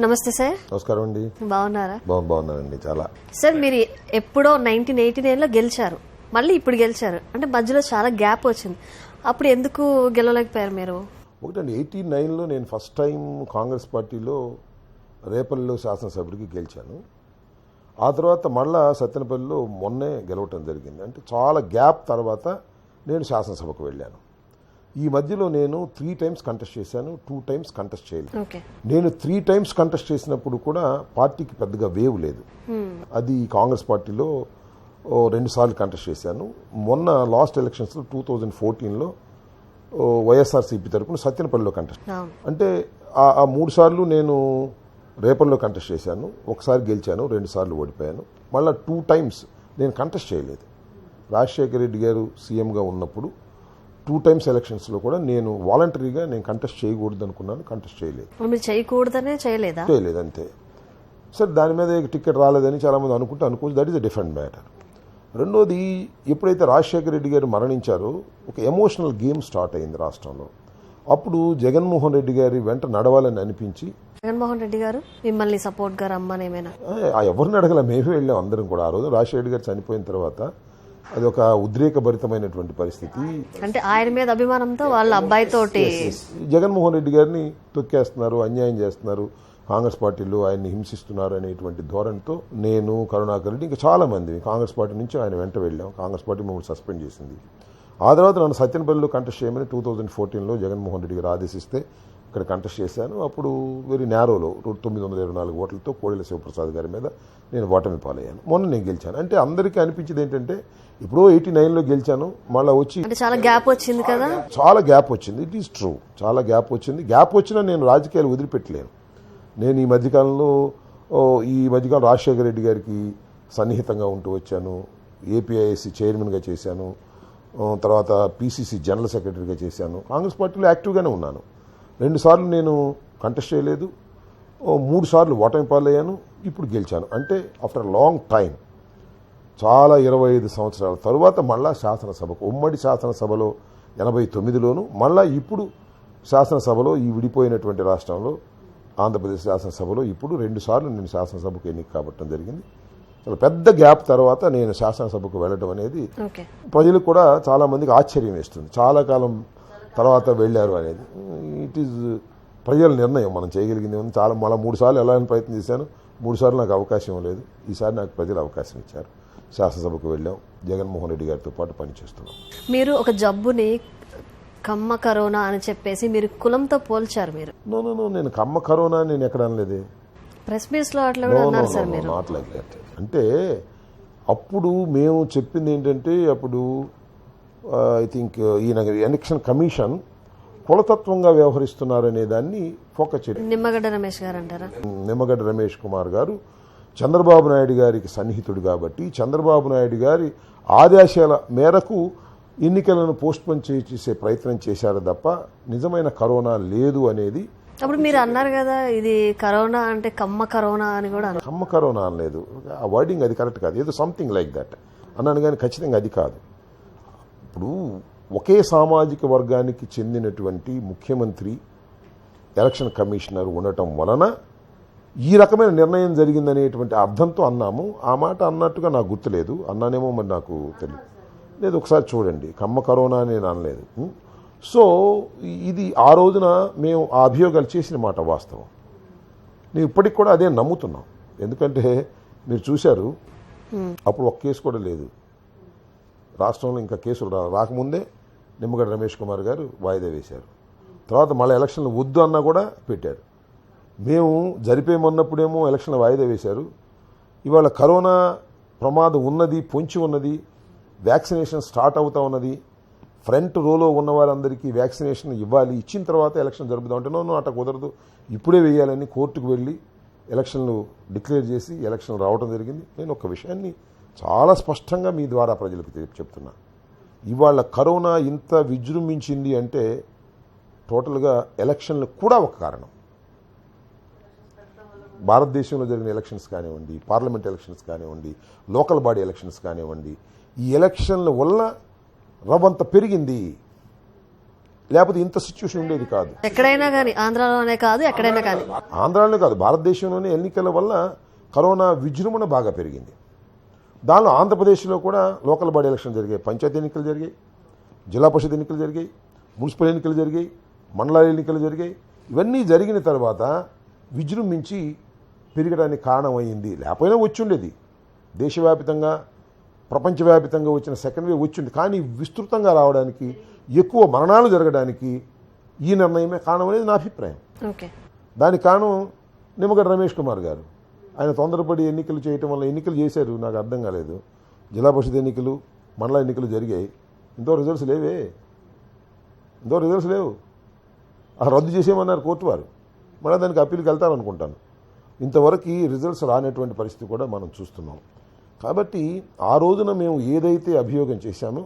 నమస్తే సార్. నమస్కారం అండి. బాగున్నారా? బాగున్నానండి చాలా. సార్ మీరు ఎప్పుడో 1989లో గెలిచారు, మళ్ళీ ఇప్పుడు గెలిచారు, అంటే మధ్యలో చాలా గ్యాప్ వచ్చింది. అప్పుడు ఎందుకు గెలవలేకపోయారు మీరు? ఒకటండి, 89లో నేను ఫస్ట్ టైం కాంగ్రెస్ పార్టీలో రేపల్లిలో శాసనసభ్యుడికి గెలిచాను. ఆ తర్వాత మళ్ళా సత్తెనపల్లిలో మొన్నే గెలవటం జరిగింది. అంటే చాలా గ్యాప్ తర్వాత నేను శాసనసభకు వెళ్ళాను. ఈ మధ్యలో నేను 3 times కంటెస్ట్ చేశాను, 2 times కంటెస్ట్ చేయలేదు. నేను 3 times కంటెస్ట్ చేసినప్పుడు కూడా పార్టీకి పెద్దగా వేవ్ లేదు. అది కాంగ్రెస్ పార్టీలో 2 సార్లు కంటెస్ట్ చేశాను. మొన్న లాస్ట్ ఎలక్షన్స్లో 2014లో వైఎస్ఆర్సీపీ తరఫున సత్తెనపల్లిలో కంటెస్ట్. అంటే ఆ 3 సార్లు నేను రేపల్లో కంటెస్ట్ చేశాను. ఒకసారి గెలిచాను, 2 సార్లు ఓడిపోయాను. మళ్ళీ 2 times నేను కంటెస్ట్ చేయలేదు. రాజశేఖర రెడ్డి గారు సీఎంగా ఉన్నప్పుడు 2 times ఎలక్షన్స్లో కూడా నేను వాలంటరీగా నేను కంటెస్ట్ చేయకూడదు అనుకున్నాను, కంటెస్ట్ చేయలేదు. మీరు చేయకూడదనే చేయలేదు అంతే. సరే, దాని మీద టికెట్ రాలేదని చాలామంది అనుకోవచ్చు. That is a different matter. రెండోది, ఎప్పుడైతే రాజశేఖర రెడ్డి గారు మరణించారో ఒక ఎమోషనల్ గేమ్ స్టార్ట్ అయింది రాష్ట్రంలో. అప్పుడు జగన్మోహన్ రెడ్డి గారి వెంట నడవాలని అనిపించి, జగన్మోహన్ రెడ్డి గారు మిమ్మల్ని సపోర్ట్ గా రమ్మనేమైనా ఎవరిని అడగల, మేమే వెళ్ళాం అందరం కూడా. ఆ రోజు రాజశేఖర రెడ్డి గారు చనిపోయిన తర్వాత అది ఒక ఉద్రేకభరితమైనటువంటి పరిస్థితి. అంటే ఆయన మీద అభిమానంతో వాళ్ళ అబ్బాయితోటి జగన్మోహన్ రెడ్డి గారిని తొక్కేస్తున్నారు, అన్యాయం చేస్తున్నారు, కాంగ్రెస్ పార్టీలో ఆయన్ని హింసిస్తున్నారు అనేటువంటి ధోరణితో నేను, కరుణాకర్ రెడ్డి, ఇంకా చాలా మంది కాంగ్రెస్ పార్టీ నుంచి ఆయన వెంట వెళ్ళాం. కాంగ్రెస్ పార్టీ మమ్మల్ని సస్పెండ్ చేసింది. ఆ తర్వాత నన్ను సత్యనపల్లిలో కంటెస్ట్ చేయమని 2014లో జగన్మోహన్ రెడ్డి గారు ఆదేశిస్తే ఇక్కడ కంటెస్ట్ చేశాను. అప్పుడు వెరీ నేరోలో 924 ఓట్లతో కోడెల శివప్రసాద్ గారి మీద నేను ఓటమి పాలయ్యాను. మొన్న నేను గెలిచాను. అంటే అందరికీ అనిపించింది ఏంటంటే, ఇప్పుడు 89లో గెలిచాను, మళ్ళీ వచ్చి చాలా గ్యాప్ వచ్చింది కదా. చాలా గ్యాప్ వచ్చింది. ఇట్ ఈస్ ట్రూ, చాలా గ్యాప్ వచ్చింది. గ్యాప్ వచ్చినా నేను రాజకీయాలు వదిలిపెట్టలేను. నేను ఈ మధ్యకాలం రాజశేఖర రెడ్డి గారికి సన్నిహితంగా ఉంటూ వచ్చాను. ఏపీఐఎస్సీ చైర్మన్గా చేశాను, తర్వాత పీసీసీ జనరల్ సెక్రటరీగా చేశాను. కాంగ్రెస్ పార్టీలో యాక్టివ్గానే ఉన్నాను. 2 సార్లు నేను కంటెస్ట్ చేయలేదు, 3 సార్లు ఓటమి పాలయ్యాను, ఇప్పుడు గెలిచాను. అంటే ఆఫ్టర్ లాంగ్ టైం, చాలా 25 సంవత్సరాల తరువాత మళ్ళా శాసనసభకు, ఉమ్మడి శాసనసభలో 89లోను, మళ్ళా ఇప్పుడు శాసనసభలో, ఈ విడిపోయినటువంటి రాష్ట్రంలో ఆంధ్రప్రదేశ్ శాసనసభలో ఇప్పుడు 2 సార్లు నేను శాసనసభకు ఎన్నిక కాబట్టడం జరిగింది. చాలా పెద్ద గ్యాప్ తర్వాత నేను శాసనసభకు వెళ్ళడం అనేది ప్రజలకు కూడా చాలా మందికి ఆశ్చర్యం వేస్తుంది. చాలా కాలం తర్వాత వెళ్ళారు అనేది. ఇట్ ఈజ్ ప్రజల నిర్ణయం, మనం చేయగలిగింది ఉంది. మళ్ళీ 3 సార్లు వెళ్ళాలని ప్రయత్నం చేశాను, 3 సార్లు నాకు అవకాశం లేదు. ఈసారి నాకు ప్రజలు అవకాశం ఇచ్చారు, శాసనసభకు వెళ్ళాం, జగన్మోహన్ రెడ్డి గారితో పాటు పనిచేస్తున్నాం. మీరు ఒక జబ్బుని కమ్మ కరోనా అని చెప్పేసి మీరు కులంతో పోల్చారు. మీరు నేను కమ్మ కరోనా నేను ఎక్కడ అనలేదే. ప్రెస్ మీట్స్ లో అట్లా కూడా అన్నారు సార్ మీరు. అంటే అప్పుడు మేము చెప్పింది ఏంటంటే, అప్పుడు ఐ థింక్ ఈయన ఎలక్షన్ కమిషన్ కులతత్వంగా వ్యవహరిస్తున్నారనే దాన్ని ఫోకస్ చేయండి. నిమ్మగడ్డ రమేష్ గారు అంటారా? నిమ్మగడ్డ రమేష్ కుమార్ గారు చంద్రబాబు నాయుడు గారికి సన్నిహితుడు కాబట్టి, చంద్రబాబు నాయుడు గారి ఆదేశాల మేరకు ఎన్నికలను పోస్ట్పోన్ చేసే ప్రయత్నం చేశారు తప్ప నిజమైన కరోనా లేదు అనేది. అప్పుడు మీరు అన్నారు కదా, ఇది కరోనా అంటే కమ్మ కరోనా అని కూడా. కమ్మ కరోనా అనలేదు, ఆ వర్డింగ్ అది కరెక్ట్ కాదు, ఏదో సంథింగ్ లైక్ దట్ అన్నాను, కానీ ఖచ్చితంగా అది కాదు. ఇప్పుడు ఒకే సామాజిక వర్గానికి చెందినటువంటి ముఖ్యమంత్రి, ఎలక్షన్ కమిషనర్ ఉండటం వలన ఈ రకమైన నిర్ణయం జరిగిందనేటువంటి అర్థంతో అన్నాము. ఆ మాట అన్నట్టుగా నాకు గుర్తులేదు, అన్నానేమో మరి నాకు తెలియదు. లేదు, ఒకసారి చూడండి, కమ్మ కరోనా నేను అనలేదు. సో ఇది ఆ రోజున మేము ఆ అభియోగాలు చేసిన మాట వాస్తవం. నేను ఇప్పటికి కూడా అదే నమ్ముతున్నాం. ఎందుకంటే మీరు చూశారు, అప్పుడు ఒక కేసు కూడా లేదు రాష్ట్రంలో. ఇంకా కేసులు రాకముందే నిమ్మగడ్డ రమేష్ కుమార్ గారు వాయిదా వేశారు. తర్వాత మళ్ళీ ఎలక్షన్లు వద్దు అన్నా కూడా పెట్టారు. మేము జరిపేమన్నప్పుడేమో ఎలక్షన్లు వాయిదా వేశారు. ఇవాళ కరోనా ప్రమాదం ఉన్నది, పొంచి ఉన్నది, వ్యాక్సినేషన్ స్టార్ట్ అవుతా ఉన్నది, ఫ్రంట్ రోలో ఉన్న వారందరికీ వ్యాక్సినేషన్ ఇవ్వాలి, ఇచ్చిన తర్వాత ఎలక్షన్ జరుపుదాం అంటే నో అట్లా కుదరదు, ఇప్పుడే వేయాలని కోర్టుకు వెళ్ళి ఎలక్షన్లు డిక్లేర్ చేసి ఎలక్షన్లు రావడం జరిగింది. నేను ఒక విషయాన్ని చాలా స్పష్టంగా మీ ద్వారా ప్రజలకు చెప్తున్నా. ఇవాళ కరోనా ఇంత విజృంభించింది అంటే టోటల్గా ఎలక్షన్లు కూడా ఒక కారణం. భారతదేశంలో జరిగిన ఎలక్షన్స్ కానివ్వండి, పార్లమెంట్ ఎలక్షన్స్ కానివ్వండి, లోకల్ బాడీ ఎలక్షన్స్ కానివ్వండి, ఈ ఎలక్షన్ల వల్ల రవ్వంత పెరిగింది. లేకపోతే ఇంత సిచ్యువేషన్ ఉండేది కాదు. ఎక్కడైనా కానీ, ఆంధ్రాలోనే కాదు ఎక్కడైనా కానీ. ఆంధ్రాలోనే కాదు, భారతదేశంలోనే ఎన్నికల వల్ల కరోనా విజృంభణ బాగా పెరిగింది. దానిలో ఆంధ్రప్రదేశ్లో కూడా లోకల్ బాడీ ఎలక్షన్ జరిగాయి, పంచాయతీ ఎన్నికలు జరిగాయి, జిల్లా పరిషత్ ఎన్నికలు జరిగాయి, మున్సిపల్ ఎన్నికలు జరిగాయి, మండల ఎన్నికలు జరిగాయి. ఇవన్నీ జరిగిన తర్వాత విజృంభించి పెరగడానికి కారణమైంది. లేకపోయినా వచ్చి ఉండేది, దేశవ్యాప్తంగా ప్రపంచవ్యాప్తంగా వచ్చిన సెకండ్ వేవ్ వచ్చింది. కానీ విస్తృతంగా రావడానికి, ఎక్కువ మరణాలు జరగడానికి ఈ నిర్ణయమే కారణం అనేది నా అభిప్రాయం. ఓకే, దానికి కారణం నిమ్మగడ్డ రమేష్ కుమార్ గారు. ఆయన తొందరపడి ఎన్నికలు చేయటం వల్ల ఎన్నికలు చేశారు, నాకు అర్థం కాలేదు. జిల్లా పరిషత్ ఎన్నికలు, మండల ఎన్నికలు జరిగాయి, ఇంతో రిజల్ట్స్ లేవు. ఆ రద్దు చేసేయమన్నారు కోర్టు వారు. మళ్ళీ దానికి అప్పీల్కి వెళ్తారనుకుంటాను. ఇంతవరకు ఈ రిజల్ట్స్ రానటువంటి పరిస్థితి కూడా మనం చూస్తున్నాం. కాబట్టి ఆ రోజున మేము ఏదైతే అభియోగం చేశామో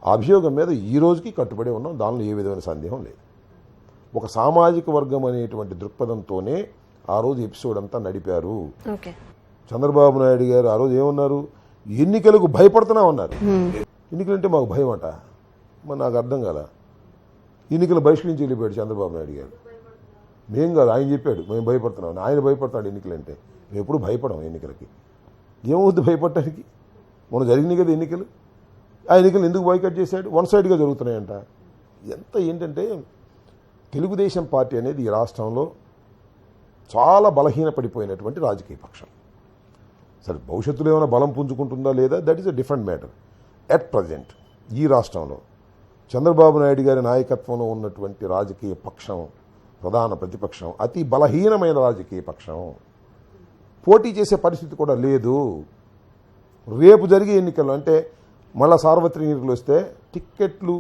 ఆ అభియోగం మీద ఈ రోజుకి కట్టుబడి ఉన్నాం. దానిలో ఏ విధమైన సందేహం లేదు. ఒక సామాజిక వర్గం అనేటువంటి దృక్పథంతోనే ఆ రోజు ఎపిసోడ్ అంతా నడిపారు. చంద్రబాబు నాయుడు గారు ఆ రోజు ఏమన్నారు, ఎన్నికలకు భయపడుతున్నా ఉన్నారు. ఎన్నికలంటే మాకు భయం అట. మరి నాకు అర్థం కాల. ఎన్నికలు బహిష్కరించి వెళ్ళిపోయాడు చంద్రబాబు నాయుడు గారు. మేం కాదు, ఆయన చెప్పాడు మేము భయపడుతున్నాం. ఆయన భయపడతాడు ఎన్నికలంటే. మేము ఎప్పుడు భయపడం ఎన్నికలకి. ఏమవుద్ది భయపడటానికి? మనం జరిగినాయి కదా ఎన్నికలు. ఆ ఎన్నికలు ఎందుకు బాయ్కాట్ చేశాడు? వన్ సైడ్గా జరుగుతున్నాయంట. ఎంత ఏంటంటే తెలుగుదేశం పార్టీ అనేది ఈ రాష్ట్రంలో చాలా బలహీనపడిపోయినటువంటి రాజకీయ పక్షం. సరే, భవిష్యత్తులో ఏమైనా బలం పుంజుకుంటుందా లేదా, that is a different matter. At present ఈ రాష్ట్రంలో చంద్రబాబు నాయుడు గారి నాయకత్వంలో ఉన్నటువంటి రాజకీయ పక్షం, ప్రధాన ప్రతిపక్షం, అతి బలహీనమైన రాజకీయ పక్షం. పోటీ చేసే పరిస్థితి కూడా లేదు. రేపు జరిగే ఎన్నికల్లో అంటే మళ్ళా సార్వత్రిక ఎన్నికలు వస్తే టిక్కెట్లు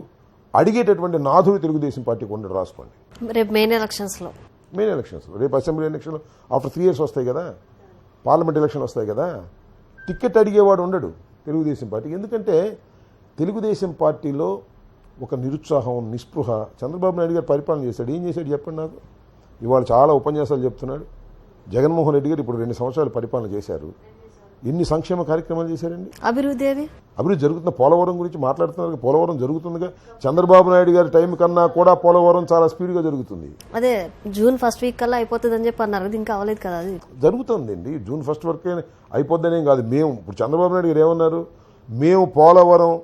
అడిగేటటువంటి నాథుడు తెలుగుదేశం పార్టీకి ఉండడు. రాసుకోండి. రేపు మెయిన్ ఎలక్షన్స్లో రేపు అసెంబ్లీ ఎలక్షన్లు ఆఫ్టర్ 3 years వస్తాయి కదా, పార్లమెంట్ ఎలక్షన్ వస్తాయి కదా, టిక్కెట్ అడిగేవాడు ఉండడు తెలుగుదేశం పార్టీకి. ఎందుకంటే తెలుగుదేశం పార్టీలో ఒక నిరుత్సాహం, నిస్పృహ. చంద్రబాబు నాయుడు గారు పరిపాలన చేశాడు, ఏం చేశాడు చెప్పండి నాకు. ఇవాళ చాలా ఉపన్యాసాలు చెప్తున్నాడు. జగన్మోహన్ రెడ్డి గారు ఇప్పుడు 2 సంవత్సరాలు పరిపాలన చేశారు. ఎన్ని సంక్షేమ కార్యక్రమాలు చేశారండి? అభివృద్ధి జరుగుతున్న పోలవరం గురించి మాట్లాడుతున్నారు. పోలవరం జరుగుతుందిగా. చంద్రబాబు నాయుడు గారి టైం కన్నా కూడా పోలవరం చాలా స్పీడ్గా జరుగుతుంది. అదే June 1st week కల్లా అయిపోతుంది అని చెప్పి అన్నారు. ఇంకా అవ్వలేదు కదా. అది జరుగుతుందండి. June 1st వరకే అయిపోద్దనేం కాదు. మేము ఇప్పుడు చంద్రబాబు నాయుడు గారు ఏమన్నారు, మేము పోలవరం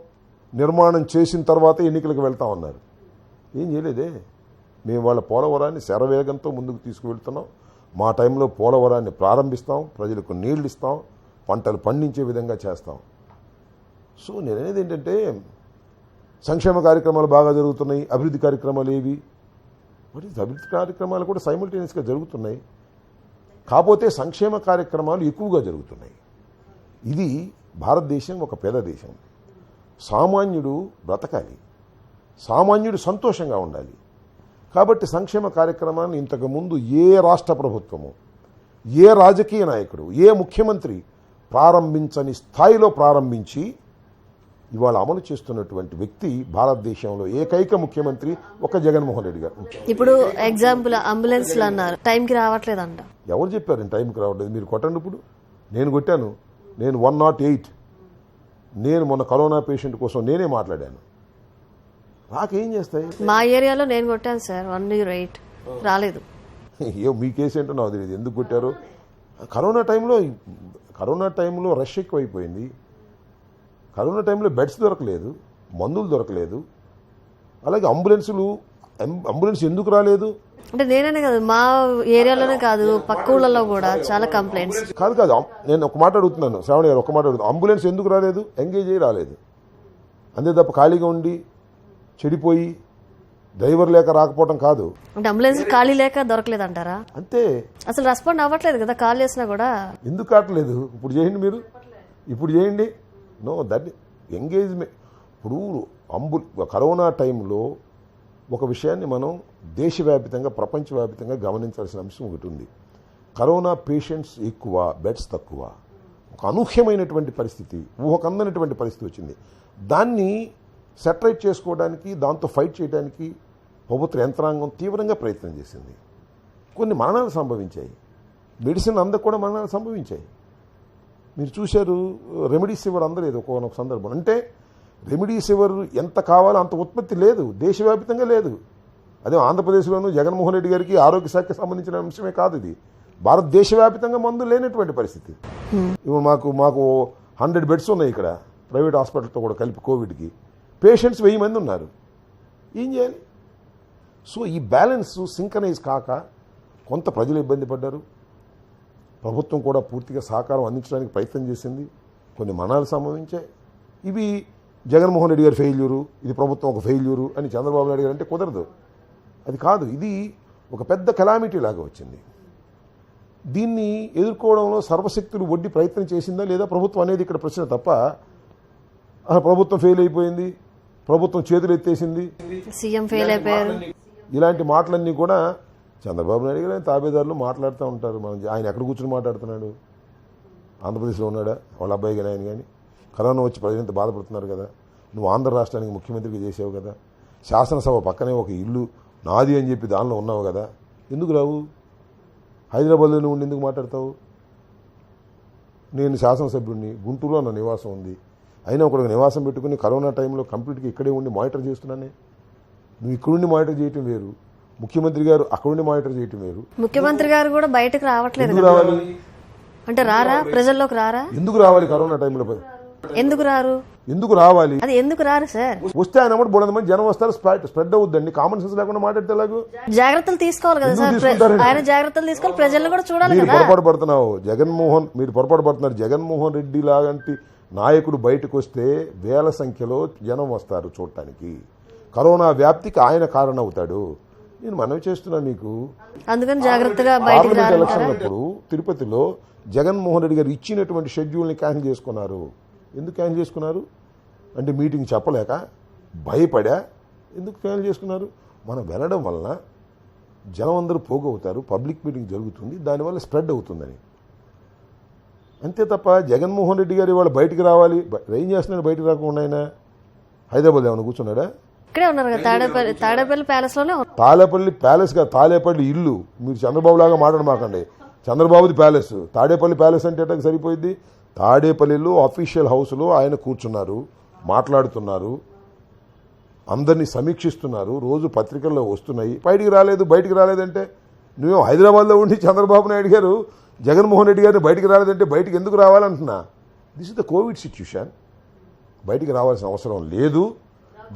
నిర్మాణం చేసిన తర్వాత ఎన్నికలకు వెళ్తామన్నారు. ఏం చేయలేదే. మేము వాళ్ళ పోలవరాన్ని శరవేగంతో ముందుకు తీసుకువెళ్తున్నాం. మా టైంలో పోలవరాన్ని ప్రారంభిస్తాం, ప్రజలకు నీళ్లు ఇస్తాం, పంటలు పండించే విధంగా చేస్తాం. సో నేను అనేది ఏంటంటే సంక్షేమ కార్యక్రమాలు బాగా జరుగుతున్నాయి. అభివృద్ధి కార్యక్రమాలు ఏవి? అభివృద్ధి కార్యక్రమాలు కూడా సైమల్టేనియస్గా జరుగుతున్నాయి. కాకపోతే సంక్షేమ కార్యక్రమాలు ఎక్కువగా జరుగుతున్నాయి. ఇది భారతదేశం ఒక పేద దేశం. సామాన్యుడు బ్రతకాలి, సామాన్యుడు సంతోషంగా ఉండాలి. కాబట్టి సంక్షేమ కార్యక్రమాన్ని ఇంతకుముందు ఏ రాష్ట్ర ప్రభుత్వము, ఏ రాజకీయ నాయకుడు, ఏ ముఖ్యమంత్రి ప్రారంభించని స్థాయిలో ప్రారంభించి ఇవాళ అమలు చేస్తున్నటువంటి వ్యక్తి భారతదేశంలో ఏకైక ముఖ్యమంత్రి ఒక జగన్మోహన్ రెడ్డి గారు. ఇప్పుడు ఎగ్జాంపుల్ అంబులెన్స్లు అన్నారు, టైంకి రావట్లేదంట. ఎవరు చెప్పారు టైంకి రావట్లేదు? మీరు కొట్టండి. ఇప్పుడు నేను కొట్టాను. నేను 108. నేను మొన్న కరోనా పేషెంట్ కోసం నేనే మాట్లాడాను. నాకేం చేస్తాయి? మా ఏరియాలో నేను కొట్టాను సార్, 108 రాలేదు. మీ కేసు ఏంటో నాకు తెలియదు ఎందుకు కొట్టారు. కరోనా టైంలో రష్ ఎక్కువైపోయింది. కరోనా టైంలో బెడ్స్ దొరకలేదు, మందులు దొరకలేదు. అలాగే అంబులెన్స్ ఎందుకు రాలేదు అంటే నేనే కాదు, మా ఏరియాలోనే కాదు, పక్క ఊళ్ళలో కూడా చాలా కంప్లైంట్స్. కాదు నేను ఒక మాట అడుగుతున్నాను, శ్రావణి గారు ఒక మాట అడుగుతున్నాను. అంబులెన్స్ ఎందుకు రాలేదు? ఎంగేజ్ అయ్యి రాలేదు. అంతే తప్ప ఖాళీగా ఉండి చెడిపోయి డ్రైవర్ లేక రాకపోవడం కాదు. అంటే అంబులెన్స్ ఖాళీ లేక దొరకలేదు అంటారా? అంతే. అసలు రెస్పాండ్ అవ్వట్లేదు కదా, కాల్ చేసినా కూడా. ఎందుకు కావట్లేదు? ఇప్పుడు చేయండి, మీరు ఇప్పుడు చేయండి. No, that engagement. ఇప్పుడు కరోనా టైంలో ఒక విషయాన్ని మనం దేశవ్యాప్తంగా, ప్రపంచవ్యాప్తంగా గమనించాల్సిన అంశం ఒకటి ఉంది. కరోనా పేషెంట్స్ ఎక్కువ, బెడ్స్ తక్కువ. ఒక అనూహ్యమైనటువంటి పరిస్థితి, ఊహకందనటువంటి పరిస్థితి వచ్చింది. దాన్ని సెటరేట్ చేసుకోవడానికి, దాంతో ఫైట్ చేయడానికి ప్రభుత్వ యంత్రాంగం తీవ్రంగా ప్రయత్నం చేసింది. కొన్ని మరణాలు సంభవించాయి. మెడిసిన్ అందకు కూడా మరణాలు సంభవించాయి. మీరు చూశారు, రెమెడీసివిర్ అందలేదు ఒక సందర్భం. అంటే రెమెడీసివిర్ ఎంత కావాలో అంత ఉత్పత్తి లేదు, దేశవ్యాప్తంగా లేదు. అదే ఆంధ్రప్రదేశ్లోనూ జగన్మోహన్ రెడ్డి గారికి ఆరోగ్య శాఖకి సంబంధించిన అంశమే కాదు ఇది. భారతదేశవ్యాప్తంగా మందు లేనటువంటి పరిస్థితి. ఇప్పుడు మాకు 100 బెడ్స్ ఉన్నాయి ఇక్కడ ప్రైవేట్ హాస్పిటల్తో కూడా కలిపి కోవిడ్కి. పేషెంట్స్ 1000 మంది ఉన్నారు. ఏం చేయాలి? సో ఈ బ్యాలెన్స్ సింకనైజ్ కాక కొంత ప్రజలు ఇబ్బంది పడ్డారు. ప్రభుత్వం కూడా పూర్తిగా సహకారం అందించడానికి ప్రయత్నం చేసింది. కొన్ని మరణాలు సంభవించాయి. ఇవి జగన్మోహన్ రెడ్డి గారి ఫెయిల్యూరు, ఇది ప్రభుత్వం ఒక ఫెయిల్యూరు అని చంద్రబాబు నాయుడు గారు అంటే కుదరదు. అది కాదు, ఇది ఒక పెద్ద కెలామిటీ లాగా వచ్చింది. దీన్ని ఎదుర్కోవడంలో సర్వశక్తులు ఒడ్డి ప్రయత్నం చేసిందా లేదా ప్రభుత్వం అనేది ఇక్కడ ప్రశ్న తప్ప, ప్రభుత్వం ఫెయిల్ అయిపోయింది, ప్రభుత్వం చేతులు ఎత్తేసింది, సీఎం ఫెయిల్ అయిపోయారు, ఇలాంటి మాటలన్నీ కూడా చంద్రబాబు నాయుడు గారు తాబేదారులు మాట్లాడుతూ ఉంటారు. ఆయన ఎక్కడ కూర్చొని మాట్లాడుతున్నాడు? ఆంధ్రప్రదేశ్లో ఉన్నాడా? వాళ్ళ అబ్బాయి కానీ ఆయన కానీ కరోనా వచ్చి ప్రజలు ఎంత బాధపడుతున్నారు కదా. నువ్వు ఆంధ్ర రాష్ట్రానికి ముఖ్యమంత్రిగా చేసావు కదా, శాసనసభ పక్కనే ఒక ఇల్లు నాది అని చెప్పి దానిలో ఉన్నావు కదా, ఎందుకు రావు? హైదరాబాద్లో నువ్వు ఎందుకు మాట్లాడతావు? నేను శాసనసభ్యుడిని, గుంటూరులో నా నివాసం ఉంది, అయినా ఒకరికి నివాసం పెట్టుకుని కరోనా టైంలో కంప్లీట్గా ఇక్కడే ఉండి మానిటర్ చేస్తున్నానే. నువ్వు ఇక్కడుండి మానిటర్ చేయటం వేరు, ముఖ్యమంత్రి గారు అక్కడుండి మానిటర్ చేయటం వేరు. ముఖ్యమంత్రి గారు కూడా బయటకు రావట్లేదు. ఎందుకు రావాలి? అంటే రారా? ప్రజల్లోకి రారా? ఎందుకు రావాలి? కరోనా టైంలో ఎందుకు రారు? ఎందుకు రావాలి? అది ఎందుకు రారు సార్? వస్తే ఆయన కూడా 300 మంది జనం వస్తారు, స్ప్రెడ్ అవుద్దండి. కామన్ సెన్స్ లేకుండా మాట్లాడితే ఎలాగో? జాగ్రత్తలు తీసుకోవాలి కదా సార్. ఆయన జాగ్రత్తలు తీసుకోవాలి, ప్రజలను కూడా చూడాలి మీరు కదా. పొరపాటు పడుతున్నావు. మీరు పొరపాటు పడుతున్నారు. జగన్మోహన్ రెడ్డి లాంటి నాయకుడు బయటకు వస్తే వేల సంఖ్యలో జనం వస్తారు చూడటానికి. కరోనా వ్యాప్తికి ఆయన కారణం అవుతాడు. నేను మనవి చేస్తున్నా మీకు. అందుకని జాగ్రత్తగా బయటకు పార్లమెంట్ ఎలక్షన్ అప్పుడు తిరుపతిలో జగన్మోహన్ రెడ్డి గారు ఇచ్చినటువంటి షెడ్యూల్ని క్యాన్సిల్ చేసుకున్నారు. ఎందుకు క్యాన్సిల్ చేసుకున్నారు? అంటే మీటింగ్ చెప్పలేక, భయపడా? ఎందుకు క్యాన్సిల్ చేసుకున్నారు? మనం వెళ్ళడం వలన జనం అందరూ పోగవుతారు, పబ్లిక్ మీటింగ్ జరుగుతుంది, దానివల్ల స్ప్రెడ్ అవుతుందని. అంతే తప్ప జగన్మోహన్ రెడ్డి గారు ఇవాళ బయటికి రావాలి, ఏం చేస్తున్నాడు? బయటకు రాకుండా ఆయన హైదరాబాద్ ఏమైనా కూర్చున్నాడా? ఇక్కడే ఉన్నారు కదా, తాడేపల్లి ప్యాలెస్ లోనే. తాడేపల్లి ప్యాలెస్ గా, తాడేపల్లి ఇల్లు. మీరు చంద్రబాబు లాగా మాట్లాడమాకండి. చంద్రబాబుది ప్యాలెస్, తాడేపల్లి ప్యాలెస్ అంటే ఎట్లా సరిపోయింది? తాడేపల్లిలో అఫీషియల్ హౌస్లో ఆయన కూర్చున్నారు, మాట్లాడుతున్నారు, అందరినీ సమీక్షిస్తున్నారు, రోజు పత్రికల్లో వస్తున్నాయి. బయటికి రాలేదంటే నువ్వు హైదరాబాద్లో ఉండి చంద్రబాబు నాయుడు గారు జగన్మోహన్ రెడ్డి గారిని బయటికి రాలేదంటే బయటికి ఎందుకు రావాలంటున్నా? This is the COVID situation. బయటికి రావాల్సిన అవసరం లేదు.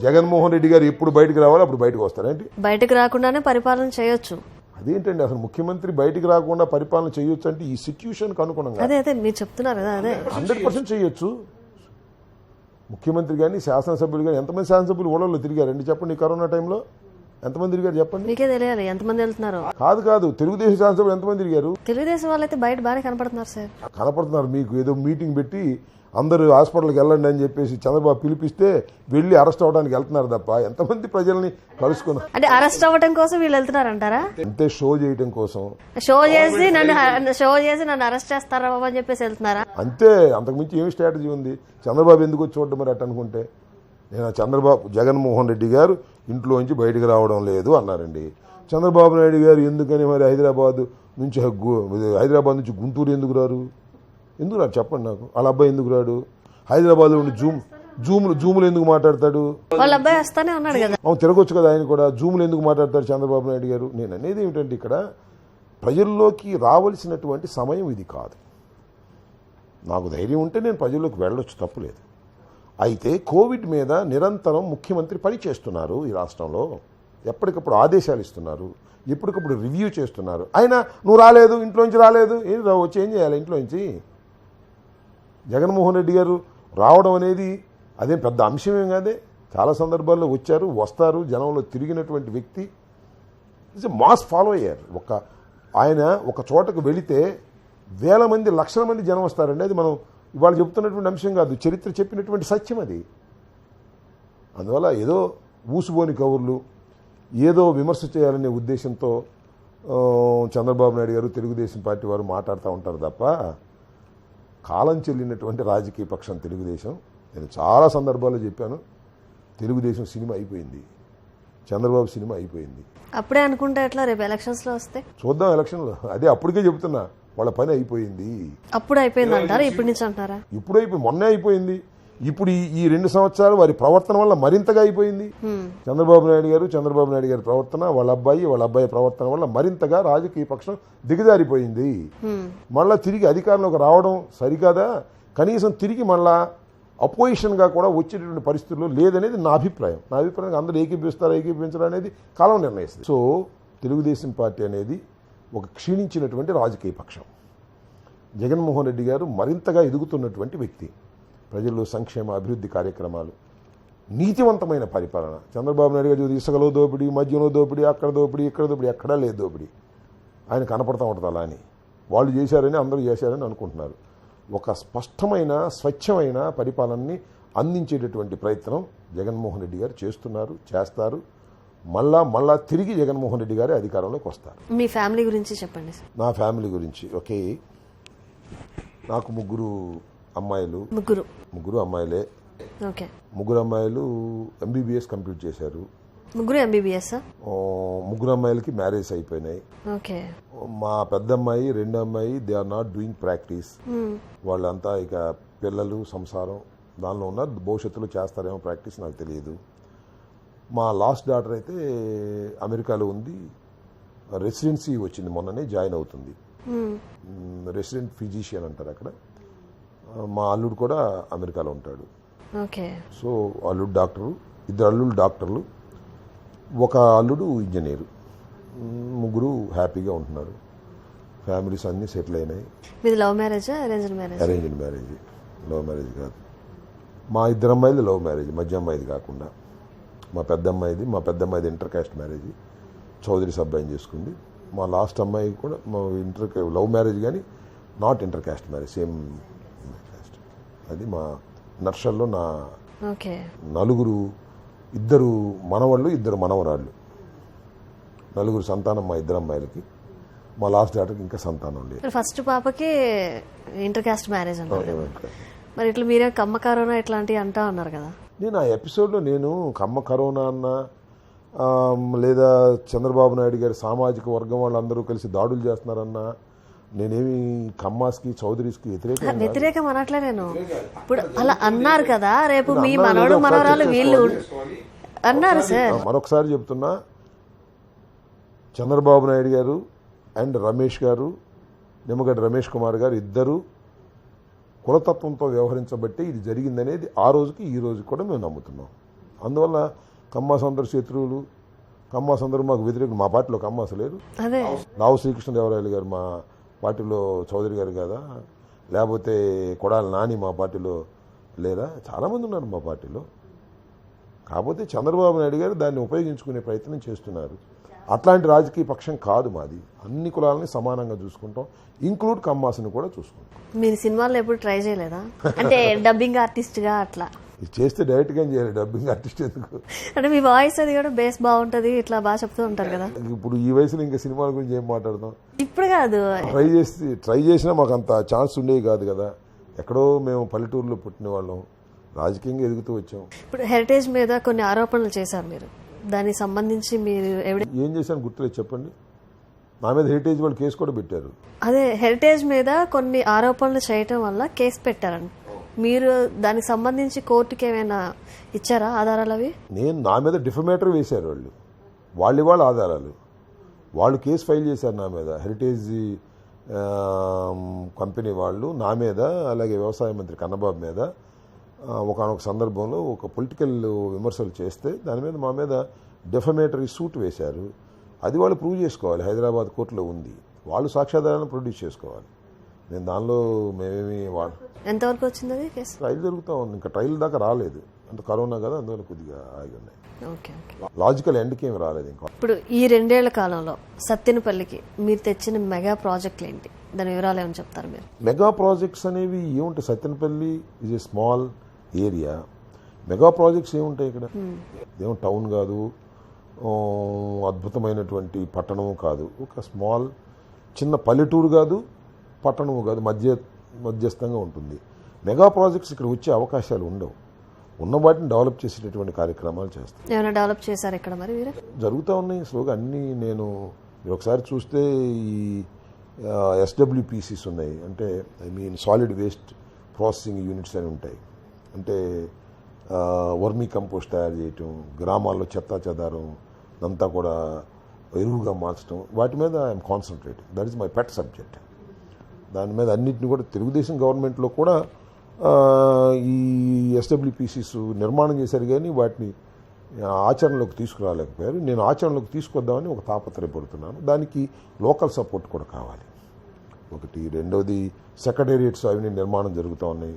జగన్మోహన్ రెడ్డి గారు ఎప్పుడు బయటికి రావాలో అప్పుడు బయటకు వస్తారేంటి? బయటకు రాకుండానే పరిపాలన చేయొచ్చు. అదేంటండి అసలు? ముఖ్యమంత్రి బయటికి రాకుండా పరిపాలన చేయొచ్చు అంటే ఈ సిచ్యుయేషన్కి అనుగుణంగా అదే మీరు చెప్తున్నారు కదా, అదే 100% చేయొచ్చు. ముఖ్యమంత్రి కానీ శాసనసభ్యులు కానీ ఎంతమంది శాసనసభ్యులు ఓడల్లో తిరిగారండి చెప్పండి? కరోనా టైంలో ఎంతమంది తిరిగారు చెప్పండి? మీకే తెలియాలి ఎంతమంది వెళ్తున్నారు. కాదు, తెలుగుదేశం శాసనసభ్యులు ఎంతమంది తిరిగారు? తెలుగుదేశం వాళ్ళైతే బయట బాగానే కనపడుతున్నారు సార్. కనపడుతున్నారు. మీకు ఏదో మీటింగ్ పెట్టి అందరూ హాస్పిటల్కి వెళ్ళండి అని చెప్పేసి చంద్రబాబు పిలిపిస్తే వెళ్ళి అరెస్ట్ అవ్వడానికి వెళ్తున్నారు తప్ప ఎంతమంది ప్రజల్ని కలుసుకున్నారు? అంటే అరెస్ట్ అవ్వడం కోసం వీళ్ళు వెళ్తున్నారంటారా? అంతే, షో చేయడం కోసం. షో చేసి నన్ను అరెస్ట్ చేస్తారా అని చెప్పేసి వెళ్తున్నారా? అంతే, అంతకుమించి ఏమి స్ట్రాటజీ ఉంది? చంద్రబాబు ఎందుకు వచ్చి చూడడం మరి అట్ట అనుకుంటే? నేను జగన్మోహన్ రెడ్డి గారు ఇంట్లోంచి బయటకు రావడం లేదు అన్నారండి. చంద్రబాబు నాయుడు గారు ఎందుకని మరి హైదరాబాద్ నుంచి గుంటూరు ఎందుకు రారు? చెప్పండి నాకు. వాళ్ళ అబ్బాయి ఎందుకు రాడు? హైదరాబాద్ ఉండి జూములు ఎందుకు మాట్లాడతాడు? వాళ్ళ అబ్బాయి వస్తానే ఉన్నాడు కదా. అవును, తిరగొచ్చు కదా ఆయన కూడా. జూములు ఎందుకు మాట్లాడతాడు చంద్రబాబు నాయుడు గారు? నేను అనేది ఏమిటంటే ఇక్కడ ప్రజల్లోకి రావాల్సినటువంటి సమయం ఇది కాదు. నాకు ధైర్యం ఉంటే నేను ప్రజల్లోకి వెళ్ళొచ్చు, తప్పులేదు. అయితే కోవిడ్ మీద నిరంతరం ముఖ్యమంత్రి పని చేస్తున్నారు. ఈ రాష్ట్రంలో ఎప్పటికప్పుడు ఆదేశాలు ఇస్తున్నారు, ఎప్పటికప్పుడు రివ్యూ చేస్తున్నారు. అయినా నువ్వు రాలేదు, ఇంట్లోంచి రాలేదు, వచ్చి ఏం చేయాలి? ఇంట్లోంచి జగన్మోహన్ రెడ్డి గారు రావడం అనేది అదేం పెద్ద అంశమేం కాదే. చాలా సందర్భాల్లో వచ్చారు, వస్తారు, జనంలో తిరిగినటువంటి వ్యక్తి. ఇట్స్ ఎ మాస్ ఫాలో అయ్యారు. ఆయన ఒక చోటకు వెళితే వేల మంది, లక్షల మంది జనం వస్తారండి. అది మనం ఇవాళ చెప్తున్నటువంటి అంశం కాదు, చరిత్ర చెప్పినటువంటి సత్యం అది. అందువల్ల ఏదో ఊసుబోని కబుర్లు, ఏదో విమర్శ చేయాలనే ఉద్దేశంతో చంద్రబాబు నాయుడు గారు, తెలుగుదేశం పార్టీ వారు మాట్లాడుతూ ఉంటారు తప్ప కాలం చెల్లినటువంటి రాజకీయ పక్షం తెలుగుదేశం. నేను చాలా సందర్భాల్లో చెప్పాను, తెలుగుదేశం సినిమా అయిపోయింది, చంద్రబాబు సినిమా అయిపోయింది. అప్పుడే అనుకుంటే ఎట్లా? రేపు ఎలక్షన్స్ లో వస్తే చూద్దాం. ఎలక్షన్లో అదే అప్పటికే చెప్తున్నా, వాళ్ళ పని అయిపోయింది. అప్పుడు అయిపోయింది అంటారా? ఇప్పటి నుంచి అంటారా? ఇప్పుడు అయిపోయింది, మొన్నే అయిపోయింది. ఇప్పుడు ఈ 2 సంవత్సరాలు వారి ప్రవర్తన వల్ల మరింతగా అయిపోయింది. చంద్రబాబు నాయుడు గారి ప్రవర్తన, వాళ్ళ అబ్బాయి ప్రవర్తన వల్ల మరింతగా రాజకీయ పక్షం దిగజారిపోయింది. మళ్ళా తిరిగి అధికారంలోకి రావడం సరికాదా, కనీసం తిరిగి మళ్ళా అపోజిషన్గా కూడా వచ్చేటటువంటి పరిస్థితుల్లో లేదనేది నా అభిప్రాయం. అందరూ ఏకీపించడం అనేది కాలం నిర్ణయిస్తుంది. సో తెలుగుదేశం పార్టీ అనేది ఒక క్షీణించినటువంటి రాజకీయ పక్షం. జగన్మోహన్ రెడ్డి గారు మరింతగా ఎదుగుతున్నటువంటి వ్యక్తి. ప్రజల్లో సంక్షేమ అభివృద్ధి కార్యక్రమాలు, నీతివంతమైన పరిపాలన. చంద్రబాబు నాయుడు గారు ఇసుకలో దోపిడీ, మద్యంలో దోపిడీ, అక్కడ దోపిడీ, ఇక్కడ దోపిడీ, ఎక్కడా లేదు దోపిడీ. ఆయన కనపడతా ఉంటుంది అలా అని. వాళ్ళు చేశారని అందరూ చేశారని అనుకుంటున్నారు. ఒక స్పష్టమైన స్వచ్ఛమైన పరిపాలనని అందించేటటువంటి ప్రయత్నం జగన్మోహన్ రెడ్డి గారు చేస్తారు. మళ్ళా తిరిగి జగన్మోహన్ రెడ్డి గారే అధికారంలోకి వస్తారు. మీ ఫ్యామిలీ గురించి చెప్పండి. నా ఫ్యామిలీ గురించి ఓకే, నాకు ముగ్గురు అమ్మాయిలు. ముగ్గురు అమ్మాయిలే. ఓకే. ముగ్గురు అమ్మాయిలు MBBS కంప్లీట్ చేశారు. ముగ్గురు MBBS? ముగ్గురు అమ్మాయిలకి మ్యారేజ్ అయిపోయినాయి. ఓకే. మా పెద్ద అమ్మాయి, రెండో అమ్మాయి they are not doing practice. వాళ్ళంతా ఇక పిల్లలు, సంసారం దానిలో ఉన్నారు. భవిష్యత్తులో చేస్తారేమో ప్రాక్టీస్, నాకు తెలియదు. మా లాస్ట్ డాటర్ అయితే అమెరికాలో ఉంది. రెసిడెన్సీ వచ్చింది, మొన్ననే జాయిన్ అవుతుంది. రెసిడెంట్ ఫిజిషియన్ అంటారు అక్కడ. మా అల్లుడు కూడా అమెరికాలో ఉంటాడు. ఓకే. సో అల్లుడు డాక్టరు, ఇద్దరు అల్లుడు డాక్టర్లు, ఒక అల్లుడు ఇంజనీరు. ముగ్గురు హ్యాపీగా ఉంటున్నారు. ఫ్యామిలీస్ అన్నీ సెటిల్ అయినాయి. మీది love marriage, arranged marriage? Arranged marriage, love marriage కాదు. మా ఇద్దరు అమ్మాయిది లవ్ మ్యారేజ్, మధ్య అమ్మాయిది కాకుండా. మా పెద్ద అమ్మాయిది ఇంటర్ కాస్ట్ మ్యారేజ్, చౌదరి అబ్బాయిని చేసుకుంది. మా లాస్ట్ అమ్మాయి కూడా మా లవ్ మ్యారేజ్ కానీ not inter caste marriage, same cost. అది మా నర్షల్లో నా నలుగురు, ఇద్దరు మనవాళ్ళు, ఇద్దరు మనవరాళ్ళు, నలుగురు సంతానం మా ఇద్దరు అమ్మాయిలకి. మా లాస్ట్ డాటర్కి ఇంకా సంతానం లేదు. ఫస్ట్ పాపకి ఇంటర్ కాస్ట్ మ్యారేజ్ అన్నారు. మరి ఇట్లా మీరే కమ్మ కరోనా ఇట్లాంటివి అంటా ఉన్నారు కదా. నేను ఆ ఎపిసోడ్లో కమ్మ కరోనా అన్నా, లేదా చంద్రబాబు నాయుడు గారి సామాజిక వర్గం వాళ్ళందరూ కలిసి దాడులు చేస్తున్నారన్నా, నేనేమి కమ్మాస్కి, చౌదరీస్కి వ్యతిరేకం అనట్లే. నేను ఇప్పుడు అలా అన్నారు కదా, రేపు మీ మనవడు మనవరాలు వీళ్ళు అన్నారు సార్. మరొకసారి చెప్తున్నా, చంద్రబాబు నాయుడు గారు అండ్ రమేష్ గారు, నిమ్మగడ్డ రమేష్ కుమార్ గారు ఇద్దరు కులతత్వంతో వ్యవహరించబట్టే ఇది జరిగిందనేది ఆ రోజుకి ఈ రోజుకి కూడా మేము నమ్ముతున్నాం. అందువల్ల కమ్మాస్ అందరు శత్రువులు, కమ్మాస్ అందరూ మాకు వ్యతిరేకులు. మా పార్టీలో కమ్మాస్ లేరు. రావు శ్రీకృష్ణదేవరాయలు గారు మా పార్టీలో చౌదరి గారు కదా, లేకపోతే కొడాలి నాని మా పార్టీలో లేరా? చాలామంది ఉన్నారు మా పార్టీలో. కాకపోతే చంద్రబాబు నాయుడు గారు దాన్ని ఉపయోగించుకునే ప్రయత్నం చేస్తున్నారు. అట్లాంటి రాజకీయ పక్షం కాదు మాది. అన్ని కులాలని సమానంగా చూసుకుంటాం, ఇంక్లూడ్ కమ్మాస్ని కూడా చూసుకుంటాం. మీరు సినిమాల్లో ఎప్పుడు ట్రై చేయలేదా? అంటే డబ్బింగ్ ఆర్టిస్ట్గా అట్లా చేస్తే డైరెక్ట్గా చేయాలి. డబ్బింగ్ ఆర్టిస్ట్ ఎందుకు? అంటే మీ వాయిస్ అది కూడా బేస్ బాగుంటుంది, ఇట్లా బాగా చెప్తూ ఉంటారు కదా. ఇప్పుడు ఈ వయసులో ఇంకా సినిమాల గురించి ఏం మాట్లాడదాం? ఇప్పుడు కాదు, ట్రై చేసినా మాకు అంత ఛాన్స్ ఉండేవి కాదు కదా. ఎక్కడో మేము పల్లెటూరులో పుట్టిన వాళ్ళం, రాజకీయంగా ఎదుగుతూ వచ్చాం. ఇప్పుడు హెరిటేజ్ మీద కొన్ని ఆరోపణలు చేశారు మీరు, దానికి సంబంధించి మీరు ఏం చేశాను గుర్తులేదు, చెప్పండి. నా మీద హెరిటేజ్ వాళ్ళు కేసు కూడా పెట్టారు. అదే హెరిటేజ్ మీద కొన్ని ఆరోపణలు చేయటం వల్ల కేసు పెట్టారండి. మీరు దానికి సంబంధించి కోర్టుకి ఏమైనా ఇచ్చారా ఆధారాలు? అవి నా మీద డిఫమేటర్ వేశారు వాళ్ళ ఆధారాలు. వాళ్ళు కేసు ఫైల్ చేశారు నా మీద. హెరిటేజ్ కంపెనీ వాళ్ళు నా మీద, అలాగే వ్యవసాయ మంత్రి కన్నబాబు మీద ఒకనొక సందర్భంలో ఒక పొలిటికల్ విమర్శలు చేస్తే దాని మీద మా మీద డిఫమేటరీ సూట్ వేశారు. అది వాళ్ళు ప్రూవ్ చేసుకోవాలి. హైదరాబాద్ కోర్టులో ఉంది. వాళ్ళు సాక్ష్యాధారాలను ప్రొడ్యూస్ చేసుకోవాలి. నేను దానిలో మేమేమి ఎంతవరకు వచ్చింది అది కేసు? ట్రయల్ జరుగుతూ ఉంది. ఇంకా ట్రయల్ దాకా రాలేదు. అంటే కరోనా కదా, అందువల్ల కొద్దిగా ఆగి ఉన్నాయి. లాజికల్ ఎండ్కి ఏమి రాలేదు ఇంకా. ఇప్పుడు ఈ 2 ఏళ్ల కాలంలో సత్తెనపల్లికి మీరు తెచ్చిన మెగా ప్రాజెక్టులు ఏంటి? దాని వివరాలు ఏమని చెప్తారు మీరు? మెగా ప్రాజెక్ట్స్ అనేవి ఏముంటాయి? Sattenapalli is a small area. Mega projects ఏముంటాయి ఇక్కడ? ఏమో టౌన్ కాదు, అద్భుతమైనటువంటి పట్టణము కాదు, ఒక స్మాల్ చిన్న పల్లెటూరు కాదు, పట్టణము కాదు, మధ్యస్థంగా ఉంటుంది. మెగా ప్రాజెక్ట్స్ ఇక్కడ వచ్చే అవకాశాలు ఉండవు. ఉన్న వాటిని డెవలప్ చేసేటటువంటి కార్యక్రమాలు చేస్తాం. ఏమైనా డెవలప్ చేశారు ఇక్కడ? మరి జరుగుతూ ఉన్నాయి స్లోగా అన్నీ. నేను ఒకసారి చూస్తే ఈ SWPCs ఉన్నాయి, అంటే సాలిడ్ వేస్ట్ ప్రాసెసింగ్ యూనిట్స్ అని ఉంటాయి. అంటే వర్మీ కంపోస్ట్ తయారు చేయటం, గ్రామాల్లో చెత్తా చెదారం అంతా కూడా ఎరువుగా మార్చడం, వాటి మీద I'm concentrating. That is my pet subject. దాని మీద అన్నింటినీ కూడా తెలుగుదేశం గవర్నమెంట్లో కూడా ఈ ఎస్డబ్ల్యూపీసీస్ నిర్మాణం చేశారు, కానీ వాటిని ఆచరణలోకి తీసుకురాలేకపోయారు. నేను ఆచరణలోకి తీసుకొద్దామని ఒక తాపత్రయపడుతున్నాను. దానికి లోకల్ సపోర్ట్ కూడా కావాలి ఒకటి. రెండవది సెక్రటేరియట్స్ అవన్నీ నిర్మాణం జరుగుతూ ఉన్నాయి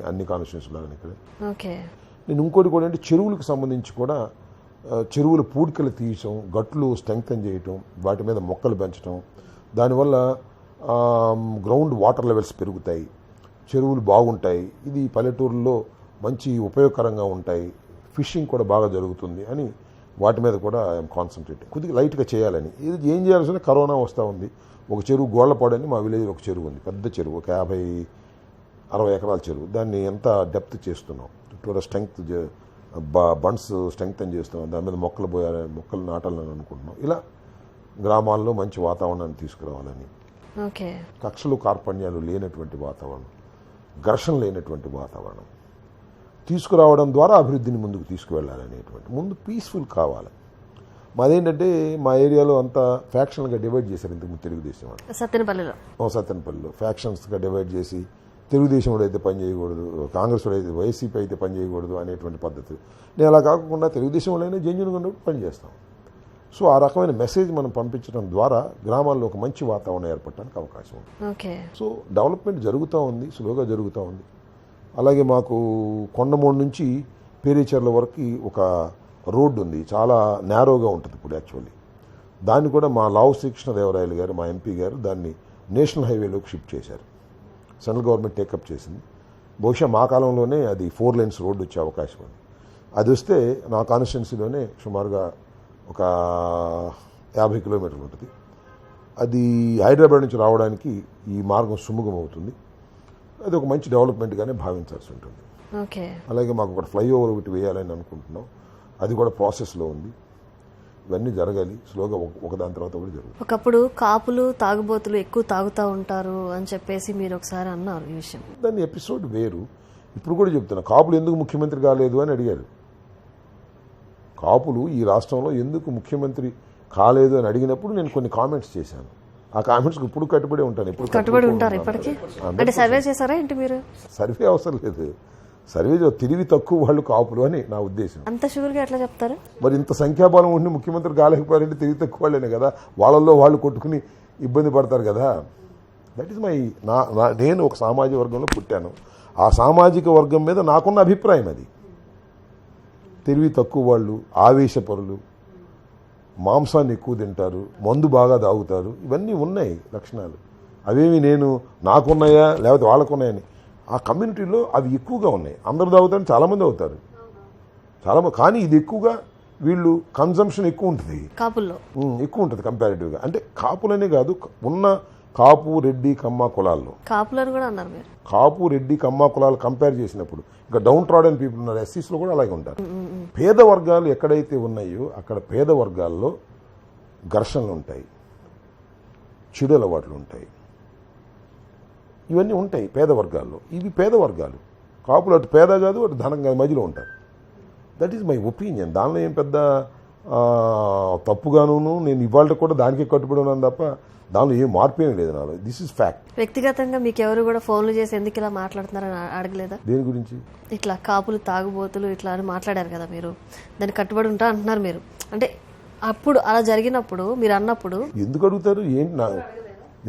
అన్ని కాన్స్టిట్యూన్సీలో ఇక్కడ. ఓకే. నేను ఇంకోటి కూడా అంటే చెరువులకు సంబంధించి కూడా చెరువుల పూడికలు తీయటం, గట్లు స్ట్రెంగ్తన్ చేయటం, వాటి మీద మొక్కలు పెంచడం, దానివల్ల గ్రౌండ్ వాటర్ లెవెల్స్ పెరుగుతాయి, చెరువులు బాగుంటాయి, ఇది పల్లెటూరులో మంచి ఉపయోగకరంగా ఉంటాయి, ఫిషింగ్ కూడా బాగా జరుగుతుంది అని వాటి మీద కూడా ఐఎమ్ కాన్సన్ట్రేట్. కొద్దిగా లైట్గా చేయాలని. ఇది ఏం చేయాల్సిన కరోనా వస్తూ ఉంది. ఒక చెరువు గోళ్లపాడని మా విలేజ్లో ఒక చెరువు ఉంది, పెద్ద చెరువు, ఒక 50-60 ఎకరాల చెరువు. దాన్ని ఎంత డెప్త్ చేస్తున్నాం, చుట్టూరా స్ట్రెంగ్త్ బండ్స్ స్ట్రెంగ్తన్ చేస్తున్నాం, దాని మీద మొక్కలు నాటాలని అనుకుంటున్నాం. ఇలా గ్రామాల్లో మంచి వాతావరణాన్ని తీసుకురావాలని, ఓకే, కక్షలు కార్పణ్యాలు లేనటువంటి వాతావరణం, ఘర్షణ లేనటువంటి వాతావరణం తీసుకురావడం ద్వారా అభివృద్ధిని ముందుకు తీసుకువెళ్ళాలనేటువంటి, ముందు పీస్ఫుల్ కావాలి. మాదేంటంటే మా ఏరియాలో అంతా ఫ్యాక్షన్గా డివైడ్ చేశారు ఇంతకుముందు తెలుగుదేశం వాళ్ళు. సత్తెనపల్లిలో ఫ్యాక్షన్స్గా డివైడ్ చేసి తెలుగుదేశం వాడు అయితే పని చేయకూడదు, కాంగ్రెస్ వాడు అయితే, వైసీపీ అయితే పని చేయకూడదు అనేటువంటి పద్ధతి. నేను అలా కాకుండా తెలుగుదేశం వాళ్ళైనా జెన్యూన్గా ఉన్నప్పుడు పని చేస్తాం. సో ఆ రకమైన మెసేజ్ మనం పంపించడం ద్వారా గ్రామాల్లో ఒక మంచి వాతావరణం ఏర్పడడానికి అవకాశం ఉంది. ఓకే. సో డెవలప్మెంట్ జరుగుతూ ఉంది, స్లోగా జరుగుతూ ఉంది. అలాగే మాకు కొండమూడు నుంచి పేరేచర్ల వరకు ఒక రోడ్డు ఉంది, చాలా నేరోగా ఉంటుంది ఇప్పుడు యాక్చువల్లీ. దాన్ని కూడా మా లావు శ్రీకృష్ణదేవరాయలు గారు, మా ఎంపీ గారు దాన్ని నేషనల్ హైవేలోకి షిఫ్ట్ చేశారు. సెంట్రల్ గవర్నమెంట్ టేకప్ చేసింది. బహుశా మా కాలంలోనే అది 4 lanes రోడ్డు వచ్చే అవకాశం ఉంది. అది వస్తే నా కాన్స్టిట్యున్సీలోనే సుమారుగా ఒక 50 కిలోమీటర్లు ఉంటుంది. అది హైదరాబాద్ నుంచి రావడానికి ఈ మార్గం సుముఖం అవుతుంది. అది ఒక మంచి డెవలప్మెంట్గానే భావించాల్సి ఉంటుంది. ఓకే. అలాగే మాకు ఒక ఫ్లైఓవర్ ఒకటి వేయాలని అనుకుంటున్నాం, అది కూడా ప్రాసెస్లో ఉంది. ఇవన్నీ జరగాలి, స్లోగా ఒకదాని తర్వాత కూడా జరుగుతుంది. ఒకప్పుడు కాపులు తాగుబోతులు ఎక్కువ తాగుతూ ఉంటారు అని చెప్పేసి మీరు ఒకసారి అన్నారు ఈ విషయం. దాని ఎపిసోడ్ వేరు. ఇప్పుడు కూడా చెప్తున్నా, కాపులు ఎందుకు ముఖ్యమంత్రి కాలేదు అని అడిగారు. కాపులు ఈ రాష్ట్రంలో ఎందుకు ముఖ్యమంత్రి కాలేదు అని అడిగినప్పుడు నేను కొన్ని కామెంట్స్ చేశాను. ఆ కామెంట్స్కి ఇప్పుడు కట్టుబడి ఉంటాను. ఇప్పుడు కట్టుబడి ఉంటారు ఇప్పటికీ? అంటే సర్వే చేశారా ఏంటి మీరు? సర్వే అవసరం లేదు. సర్వే తెలివి తక్కువ వాళ్ళు కాపులు అని నా ఉద్దేశం. అంత షూర్గా ఎట్లా చెప్తారు? మరి ఇంత సంఖ్యాబలం ఉండి ముఖ్యమంత్రి కాలేకపోయారంటే తెలివి తక్కువ వాళ్ళేనే కదా, వాళ్ళల్లో వాళ్ళు కొట్టుకుని ఇబ్బంది పడతారు కదా. దట్ ఈస్ మై నేను ఒక సామాజిక వర్గంలో పుట్టాను. ఆ సామాజిక వర్గం మీద నాకున్న అభిప్రాయం అది. తెలివి తక్కువ వాళ్ళు, ఆవేశపరులు, మాంసాన్ని ఎక్కువ తింటారు, మందు బాగా తాగుతారు, ఇవన్నీ ఉన్నాయి లక్షణాలు. అవేమి నేను నాకున్నాయా లేకపోతే వాళ్ళకున్నాయని, ఆ కమ్యూనిటీలో అవి ఎక్కువగా ఉన్నాయి. అందరూ తాగుతారు, చాలామంది అవుతారు, చాలామంది. కానీ ఇది ఎక్కువగా వీళ్ళు కన్జంప్షన్ ఎక్కువ ఉంటుంది, కాపుల్లో ఎక్కువ ఉంటుంది కంపారిటివ్గా. అంటే కాపులనే కాదు, ఉన్న కాపు, రెడ్డి, కమ్మ కులాల్లో, కాపులను కూడా అన్నారు మీరు. కాపు, రెడ్డి, కమ్మ కులాలు కంపేర్ చేసినప్పుడు ఇంకా డౌన్ ట్రాడన్ పీపుల్ ఉన్నారు, ఎస్సీస్లో కూడా అలాగే ఉంటారు. పేద వర్గాలు ఎక్కడైతే ఉన్నాయో అక్కడ పేద వర్గాల్లో ఘర్షణలు ఉంటాయి, చెడు అలవాట్లు ఉంటాయి, ఇవన్నీ ఉంటాయి పేద వర్గాల్లో. ఇవి పేద వర్గాలు. కాపులు అటు పేద కాదు, అటు ధనం కాదు, మధ్యలో ఉంటారు. That is my opinion. దానిలో ఏం పెద్ద తప్పుగాను నేను ఇవాళ కూడా దానికే కట్టుబడి ఉన్నాను తప్ప దానిలో ఏం మార్పు ఏమీ లేదు నాలో. This is fact. వ్యక్తిగతంగా మీకు ఎవరు కూడా ఫోన్లు చేసి ఎందుకు ఇలా మాట్లాడుతున్నారని అడగలేదా? దేని గురించి? ఇట్లా కాపులు తాగుబోతులు ఇట్లా అని మాట్లాడారు కదా మీరు, దానికి కట్టుబడి ఉంటా అంటున్నారు మీరు. అంటే అప్పుడు అలా జరిగినప్పుడు మీరు అన్నప్పుడు ఎందుకు అడుగుతారు? ఏంటి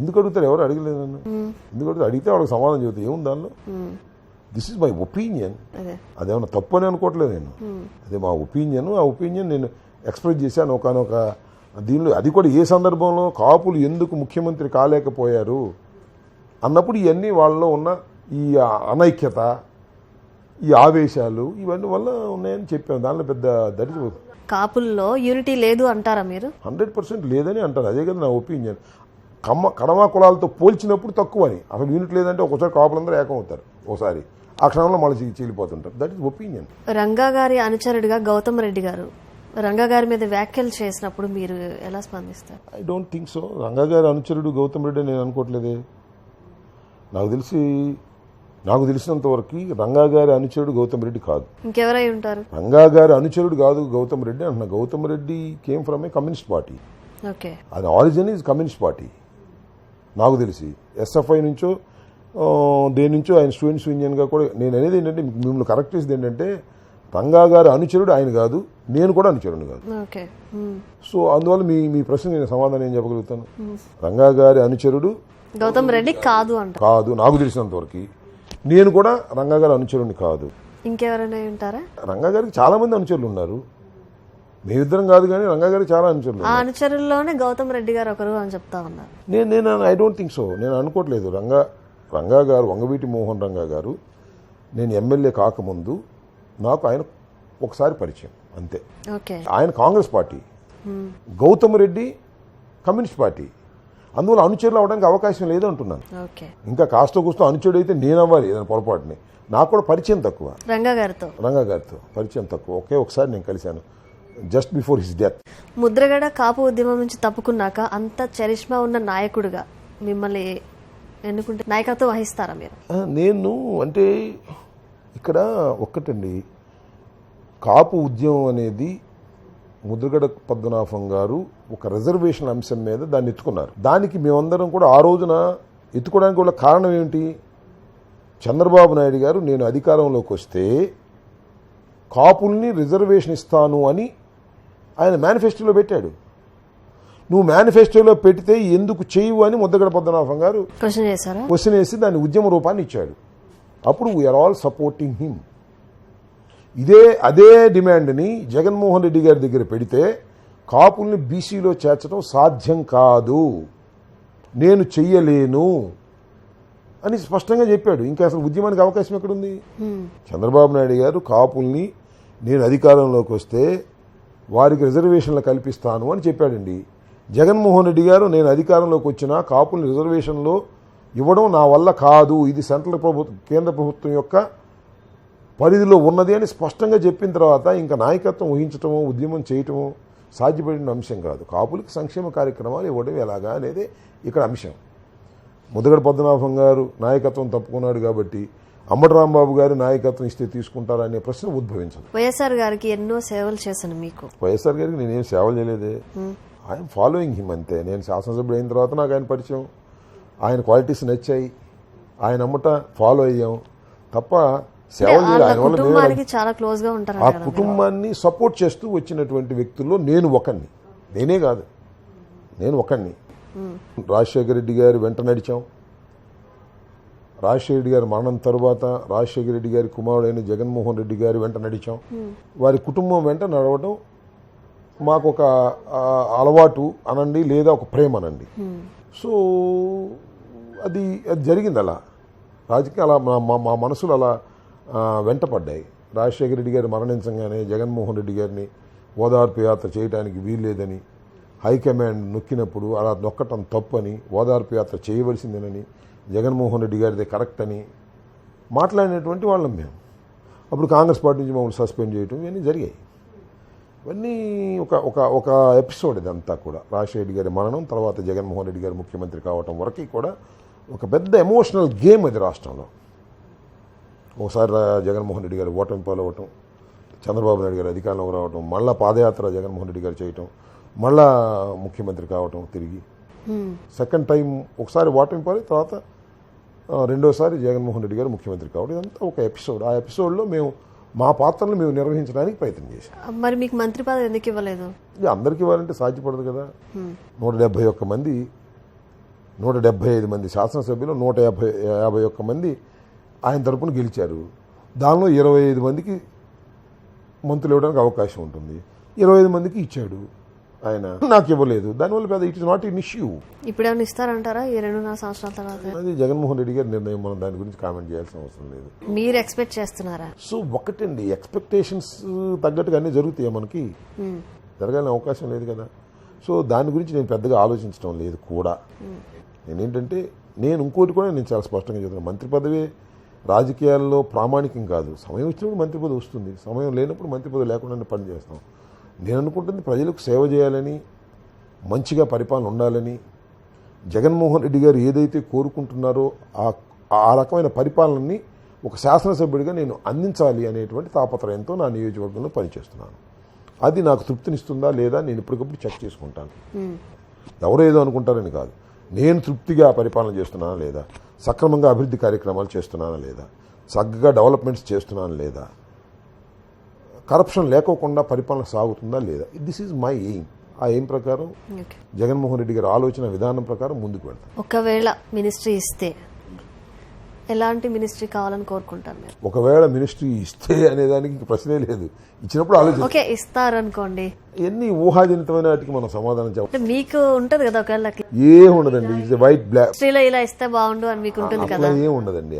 ఎందుకు అడుగుతారు? ఎవరు అడగలేదు నన్ను. ఎందుకు అడుగుతారు? అడిగితే వాళ్ళకి సమాధానం చెబుతారు. ఏముంది దానిలో? This is my opinion. అదేమన్నా తప్పు అని అనుకోవట్లేదు నేను. అదే మా ఒపీనియన్. ఆ ఒపీనియన్ నేను ఎక్స్ప్రెస్ చేశాను ఒకనొక దీనిలో. అది కూడా ఏ సందర్భంలో కాపులు ఎందుకు ముఖ్యమంత్రి కాలేకపోయారు అన్నప్పుడు ఇవన్నీ వాళ్ళలో ఉన్న ఈ అనైక్యత, ఈ ఆవేశాలు ఇవన్నీ వల్ల ఉన్నాయని చెప్పాను. దానిలో పెద్ద దట్ ఇస్ కాపుల్లో యూనిటీ లేదు అంటారా మీరు? 100% లేదని అంటారు. అదే కదా నా ఒపీనియన్. కడమ కులాలతో పోల్చినప్పుడు తక్కువ అని. అసలు యూనిట్ లేదంటే ఒకసారి కాపులందరూ ఏకం అవుతారు, ఒకసారి ఆ క్షణంలో మళ్ళీ చీలిపోతుంటారు. That is opinion. రంగా గారి అనుచరుడిగా గౌతమ్ రెడ్డి గారు రంగా గారి మీద వ్యాఖ్యలు చేసినప్పుడు మీరు ఎలా స్పందిస్తారు? I don't think so. Ranga గారి అనుచరుడు గౌతమ్ రెడ్డి నేను అనుకోవట్లేదే. నాకు తెలిసి నాకు తెలిసినంత వరకు రంగా గారి అనుచరుడు గౌతమ్ రెడ్డి కాదు. ఇంకెవరై ఉంటారు? రంగా గారి అనుచరుడు కాదు గౌతమ్ రెడ్డి అంటున్నా. Gautam Reddy came from a communist party. Okay, అది ఆరిజిన్ ఈజ్ కమ్యూనిస్ట్ పార్టీ నాకు తెలిసి. ఎస్ఎఫ్ఐ నుంచో దేని నుంచో ఆయన స్టూడెంట్స్ యూనియన్గా కూడా. నేను అనేది ఏంటంటే మిమ్మల్ని కరెక్ట్ చేసేది ఏంటంటే రంగా గారి అనుచరుడు ఆయన కాదు, నేను కూడా అనుచరుడు కాదు. ఓకే. సో అందువల్ల మీ ప్రశ్న నేను సమాధానం ఏం చెప్పగలుగుతాను? రంగా గారి అనుచరుడు గౌతమ్ రెడ్డి కాదు అంట. కాదు నాకు తెలిసినంత వరకు. నేను కూడా రంగా గారి అనుచరుడిని కాదు. ఇంకెవరైనా ఉంటారా? రంగా గారికి చాలా మంది అనుచరులు ఉన్నారు. మేమిద్దరం కాదు కానీ రంగా గారికి చాలా అనుచరులు. ఆ అనుచరుల్లోనే గౌతమ్ రెడ్డి గారు ఒకరు అని చెప్తా ఉన్నారు. నేను ఐ డోంట్ థింక్ సో. నేను అనుకోవట్లేదు. రంగా గారు, వంగవీటి మోహన్ రంగా గారు, నేను ఎమ్మెల్యే కాకముందు నాకు ఆయన ఒకసారి పరిచయం అంతే. ఓకే. ఆయన Congress party, Gautam Reddy communist party. అందువల్ల అనుచరులు అవడానికి అవకాశం లేదు అంటున్నాను. ఓకే. ఇంకా కాస్త కూస్తో అనుచరుడు అయితే నేను అవ్వాలి ఏదైనా పొరపాటుని. నాకు కూడా పరిచయం తక్కువ. రంగా గారితో పరిచయం తక్కువ. ఒకసారి నేను కలిశాను, just before his death. Mudragada Kapu ఉద్యమం నుంచి తప్పుకున్నాక అంత చరిష్మా ఉన్న నాయకుడిగా మిమ్మల్ని ఎన్నుకుంటే నాయకత్వం వహిస్తారా మీరు? నేను అంటే ఇక్కడ ఒక్కటండి, కాపు ఉద్యమం అనేది ముద్రగడ పద్మనాభం గారు ఒక రిజర్వేషన్ అంశం మీద దాన్ని ఎత్తుకున్నారు. దానికి మేమందరం కూడా ఆ రోజున ఎత్తుకోవడానికి కూడా కారణం ఏమిటి? చంద్రబాబు నాయుడు గారు నేను అధికారంలోకి వస్తే కాపుల్ని రిజర్వేషన్ ఇస్తాను అని ఆయన మేనిఫెస్టోలో పెట్టాడు. నువ్వు మేనిఫెస్టోలో పెడితే ఎందుకు చేయవు అని ముద్రగడ పద్మనాభం గారు క్వశ్చన్ వేసి దాన్ని ఉద్యమ రూపాన్ని ఇచ్చాడు. అప్పుడు వీఆర్ ఆల్ సపోర్టింగ్ హిమ్. అదే డిమాండ్ని జగన్మోహన్ రెడ్డి గారి దగ్గర పెడితే కాపుల్ని బీసీలో చేర్చడం సాధ్యం కాదు, నేను చెయ్యలేను అని స్పష్టంగా చెప్పాడు. ఇంకా అసలు ఉద్యమానికి అవకాశం ఎక్కడుంది? చంద్రబాబు నాయుడు గారు కాపుల్ని నేను అధికారంలోకి వస్తే వారికి రిజర్వేషన్లు కల్పిస్తాను అని చెప్పాడండి. జగన్మోహన్ రెడ్డి గారు నేను అధికారంలోకి వచ్చినా కాపుల్ని రిజర్వేషన్లో ఇవ్వడం నా వల్ల కాదు, ఇది కేంద్ర ప్రభుత్వం యొక్క పరిధిలో ఉన్నది అని స్పష్టంగా చెప్పిన తర్వాత ఇంకా నాయకత్వం వహించటమో ఉద్యమం చేయటమో సాధ్యపడిన అంశం కాదు. కాపులకు సంక్షేమ కార్యక్రమాలు ఇవ్వడం ఎలాగా అనేది ఇక్కడ అంశం. ముద్రగడ పద్మనాభం గారు నాయకత్వం తప్పుకున్నాడు కాబట్టి అంబటి రాంబాబు గారు నాయకత్వం ఇస్తే తీసుకుంటారనే ప్రశ్న ఉద్భవించదు. వైఎస్ఆర్ గారికి ఎన్నో సేవలు చేశాను. మీకు వైఎస్ఆర్ గారికి నేనేం సేవలు చేయలేదే. ఐఎమ్ ఫాలోయింగ్ హిమ్ అంతే. నేను శాసనసభ్యుడు అయిన తర్వాత నాకు ఆయన పరిచయం, ఆయన క్వాలిటీస్ నచ్చాయి, ఆయన అమ్మట ఫాలో అయ్యాం తప్ప సేవలు చేయలేదు. ఆయన వల్ల చాలా క్లోజ్ గా ఉంటారు. ఆ కుటుంబాన్ని సపోర్ట్ చేస్తూ వచ్చినటువంటి వ్యక్తుల్లో నేను ఒకడిని. నేనే కాదు, నేను ఒకడిని. రాజశేఖర రెడ్డి గారి వెంట నడిచాం. రాజశేఖర రెడ్డి గారి మరణం తరువాత రాజశేఖర రెడ్డి గారి కుమారుడైన జగన్మోహన్ రెడ్డి గారి వెంట నడిచాం. వారి కుటుంబం వెంట నడవడం మాకు ఒక అలవాటు అనండి, లేదా ఒక ప్రేమ అనండి. సో అది జరిగింది. అలా రాజకీయ అలా మా మనసులు అలా వెంటపడ్డాయి. రాజశేఖర రెడ్డి గారు మరణించగానే జగన్మోహన్ రెడ్డి గారిని ఓదార్పు యాత్ర చేయడానికి వీల్లేదని హైకమాండ్ నొక్కినప్పుడు అలా నొక్కటం తప్పని, ఓదార్పు యాత్ర చేయవలసిందేనని, జగన్మోహన్ రెడ్డి గారిదే కరెక్ట్ అని మాట్లాడినటువంటి వాళ్ళం మేము. అప్పుడు కాంగ్రెస్ పార్టీ నుంచి మమ్మల్ని సస్పెండ్ చేయటం ఇవన్నీ జరిగాయి. ఇవన్నీ ఒక ఎపిసోడ్ ఇదంతా కూడా. రాజశేఖర రెడ్డి గారి మరణం తర్వాత జగన్మోహన్ రెడ్డి గారు ముఖ్యమంత్రి కావటం వరకు కూడా ఒక పెద్ద ఎమోషనల్ గేమ్ అది రాష్ట్రంలో. ఒకసారి జగన్మోహన్ రెడ్డి గారు ఓటమి పాలవటం, చంద్రబాబు నాయుడు గారు అధికారంలోకి రావటం, మళ్ళా పాదయాత్ర జగన్మోహన్ రెడ్డి గారు చేయటం, మళ్ళా ముఖ్యమంత్రి కావటం తిరిగి. సెకండ్ టైం ఒకసారి ఓటమి పాలి, తర్వాత రెండోసారి జగన్మోహన్ రెడ్డి గారు ముఖ్యమంత్రి కావడం. ఇదంతా ఒక ఎపిసోడ్. ఆ ఎపిసోడ్లో మేము మా పాత్రను మేము నిర్వహించడానికి ప్రయత్నం చేశాం. మరి మీకు మంత్రి పదవి ఎందుకు ఇవ్వలేదు? అందరికి ఇవ్వాలంటే సాధ్యపడదు కదా. 171 మంది, 175 మంది శాసనసభ్యులు, 151 మంది ఆయన తరపున గెలిచారు. దానిలో 25 మందికి మంత్రులు ఇవ్వడానికి అవకాశం ఉంటుంది. 25 మందికి ఇచ్చాడు ఆయన, నాకు ఇవ్వలేదు. దానివల్ల పెద్ద it is not an issue. ఇప్పుడు ఏమైనా ఇస్తారంటారా ఈ 2.5 సంవత్సరాల తర్వాత? అది జగన్మోహన్ రెడ్డి గారి నిర్ణయం, మనం దాని గురించి కామెంట్ చేయాల్సిన అవసరం లేదు. మీరు ఎక్స్పెక్ట్ చేస్తున్నారా? సో ఒకటండి, ఎక్స్పెక్టేషన్స్ తగ్గట్టుగా అన్నీ జరుగుతాయి. మనకి జరగాలని అవకాశం లేదు కదా. సో దాని గురించి నేను పెద్దగా ఆలోచించడం లేదు కూడా. నేనేంటంటే ఇంకోటి కూడా నేను చాలా స్పష్టంగా చెప్తున్నాను, మంత్రి పదవి రాజకీయాల్లో ప్రామాణికం కాదు. సమయం వచ్చినప్పుడు మంత్రి పదవి వస్తుంది, సమయం లేనప్పుడు మంత్రి పదవి లేకుండా పని చేస్తాం. నేను అనుకుంటుంది ప్రజలకు సేవ చేయాలని, మంచిగా పరిపాలన ఉండాలని. జగన్మోహన్ రెడ్డి గారు ఏదైతే కోరుకుంటున్నారో ఆ రకమైన పరిపాలనని ఒక శాసనసభ్యుడిగా నేను అందించాలి అనేటువంటి తాపత్రయంతో నా నియోజకవర్గంలో పనిచేస్తున్నాను. అది నాకు తృప్తినిస్తుందా లేదా నేను ఇప్పటికప్పుడు చెక్ చేసుకుంటాను. ఎవరో ఏదో అనుకుంటారని కాదు, నేను తృప్తిగా పరిపాలన చేస్తున్నానా లేదా, సక్రమంగా అభివృద్ధి కార్యక్రమాలు చేస్తున్నానా లేదా, చక్కగా డెవలప్మెంట్స్ చేస్తున్నానా లేదా, కరప్షన్ లేకోకుండా పరిపాలన సాగుతుందా లేదా. This is my aim. ఆ ఎయిమ్ ప్రకారం జగన్మోహన్ రెడ్డి గారి ఆలోచన విధానం ప్రకారం ముందుకు వెళ్తాం. ఒకవేళ మినిస్ట్రీ ఇస్తే ఎలాంటి మినిస్ట్రీ కావాలని కోరుకుంటారు మీరు? ఒకవేళ మినిస్ట్రీ ఇస్తే అనేదానికి ప్రశ్నే లేదు. ఇచ్చినప్పుడు ఆలోచన ఇస్తారనుకోండి, ఎన్ని ఊహాజనితమైన వాటికి మనం సమాధానం చెప్పాలి. మీకు ఉంటది కదా ఒకవేళ ఏం ఉండదండి. ఇట్స్ వైట్ బ్లాక్ మినిస్ట్రీలో ఇలా ఇస్తే బాగుండు అని మీకు ఉంటుంది కదా. ఏం ఉండదండి.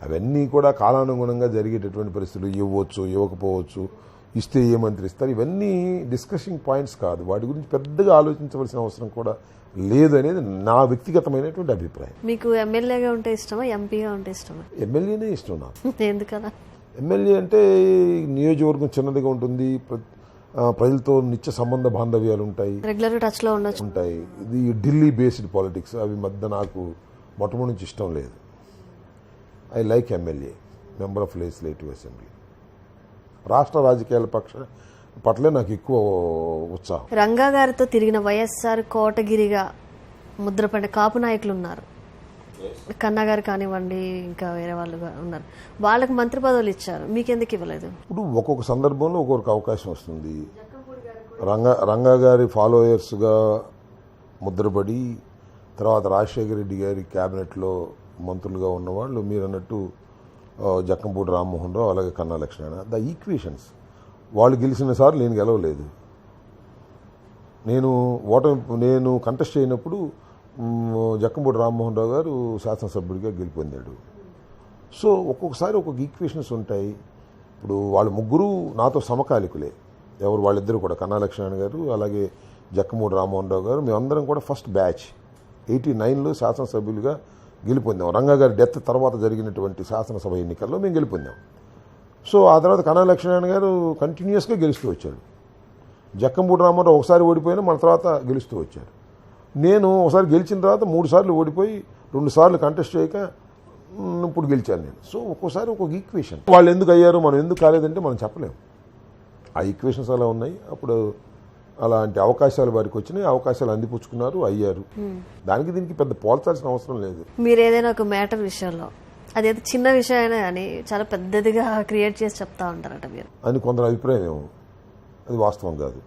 అవన్నీ కూడా కాలానుగుణంగా జరిగేటటువంటి పరిస్థితులు. ఇవ్వచ్చు, ఇవ్వకపోవచ్చు, ఇస్తే ఏ మంత్రి ఇస్తారు, ఇవన్నీ డిస్కషింగ్ పాయింట్స్ కాదు. వాటి గురించి పెద్దగా ఆలోచించవలసిన అవసరం కూడా లేదు అనేది నా వ్యక్తిగతమైనటువంటి అభిప్రాయం. మీకు ఎమ్మెల్యేగా ఉంటే ఇష్టమా, ఎంపీగా ఉంటే ఇష్టమా? ఎమ్మెల్యేనే ఇష్టం నాకు. ఎందుకలా? ఎమ్మెల్యే అంటే నియోజకవర్గం చిన్నదిగా ఉంటుంది, ప్రజలతో నిత్య సంబంధ బాంధవ్యాలు ఉంటాయి, రెగ్యులర్ టచ్ లో ఉంటాయి. ఇది ఢిల్లీ బేస్డ్ పాలిటిక్స్, అవి మధ్య నాకు మొట్టమొదటి నుంచి ఇష్టం లేదు. I like MLA, member of legislative assembly. రాష్ట్ర రాజకీయాల పట్లే నాకు ఎక్కువ ఉత్సాహం. రంగా గారితో తిరిగిన వైఎస్ఆర్ కోటగిరిగా ముద్రపడ్డ కాపు నాయకులు ఉన్నారు. కన్నా గారు కానివ్వండి, ఇంకా వేరే వాళ్ళు ఉన్నారు. వాళ్ళకి మంత్రి పదవులు ఇచ్చారు, మీకెందుకు ఇవ్వలేదు? ఇప్పుడు ఒక్కొక్క సందర్భంలో ఒక్కొక్క అవకాశం వస్తుంది. రంగా గారి ఫాలోయర్స్గా ముద్రపడి తర్వాత రాజశేఖర రెడ్డి గారి క్యాబినెట్లో మంత్రులుగా ఉన్నవాళ్ళు మీరు అన్నట్టు జక్కంపూడి రామ్మోహన్ రావు, అలాగే కన్నా లక్ష్మణ. ద ఈక్వేషన్స్, వాళ్ళు గెలిచిన సార్లు నేను గెలవలేదు. నేను కంటెస్ట్ అయినప్పుడు జక్కంపూడి రామ్మోహన్ రావు గారు శాసనసభ్యుడిగా గెలుపొందాడు. సో ఒక్కొక్కసారి ఒక్కొక్క ఈక్వేషన్స్ ఉంటాయి. ఇప్పుడు వాళ్ళు ముగ్గురు నాతో సమకాలికులే. వాళ్ళిద్దరు కూడా, కన్నా లక్ష్మణ గారు అలాగే జక్కంపూడి రామ్మోహన్ రావు గారు, మేమందరం కూడా ఫస్ట్ బ్యాచ్ 89లో శాసనసభ్యులుగా గెలుపొందాం. రంగా గారి డెత్ తర్వాత జరిగినటువంటి శాసనసభ ఎన్నికల్లో మేము గెలుపొందాం. సో ఆ తర్వాత కన్నా లక్ష్మణ గారు కంటిన్యూస్గా గెలుస్తూ వచ్చాడు. జక్కంపూడి రామారావు ఒకసారి ఓడిపోయినా మన తర్వాత గెలుస్తూ వచ్చాడు. నేను ఒకసారి గెలిచిన తర్వాత 3 సార్లు ఓడిపోయి 2 సార్లు కంటెస్ట్ చేయక ఇప్పుడు గెలిచాను నేను. సో ఒక్కోసారి ఒక్కొక్క ఈక్వేషన్. వాళ్ళు ఎందుకు అయ్యారు, మనం ఎందుకు కాలేదంటే మనం చెప్పలేము. ఆ ఈక్వేషన్స్ అలా ఉన్నాయి. అప్పుడు అలాంటి అవకాశాలు వారికి వచ్చినాయి, అవకాశాలు అందిపుచ్చుకున్నారు, అయ్యారు. దానికి దీనికి పెద్ద పోల్చాల్సిన అవసరం లేదు. మీరు ఏదైనా ఒక మ్యాటర్ విషయంలో అదేదో చిన్న విషయం అయినా కానీ చాలా పెద్దదిగా క్రియేట్ చేసి చెప్తా ఉంటారట మీరు అని కొందరు అభిప్రాయం. ఏమో అది వాస్తవం కాదు.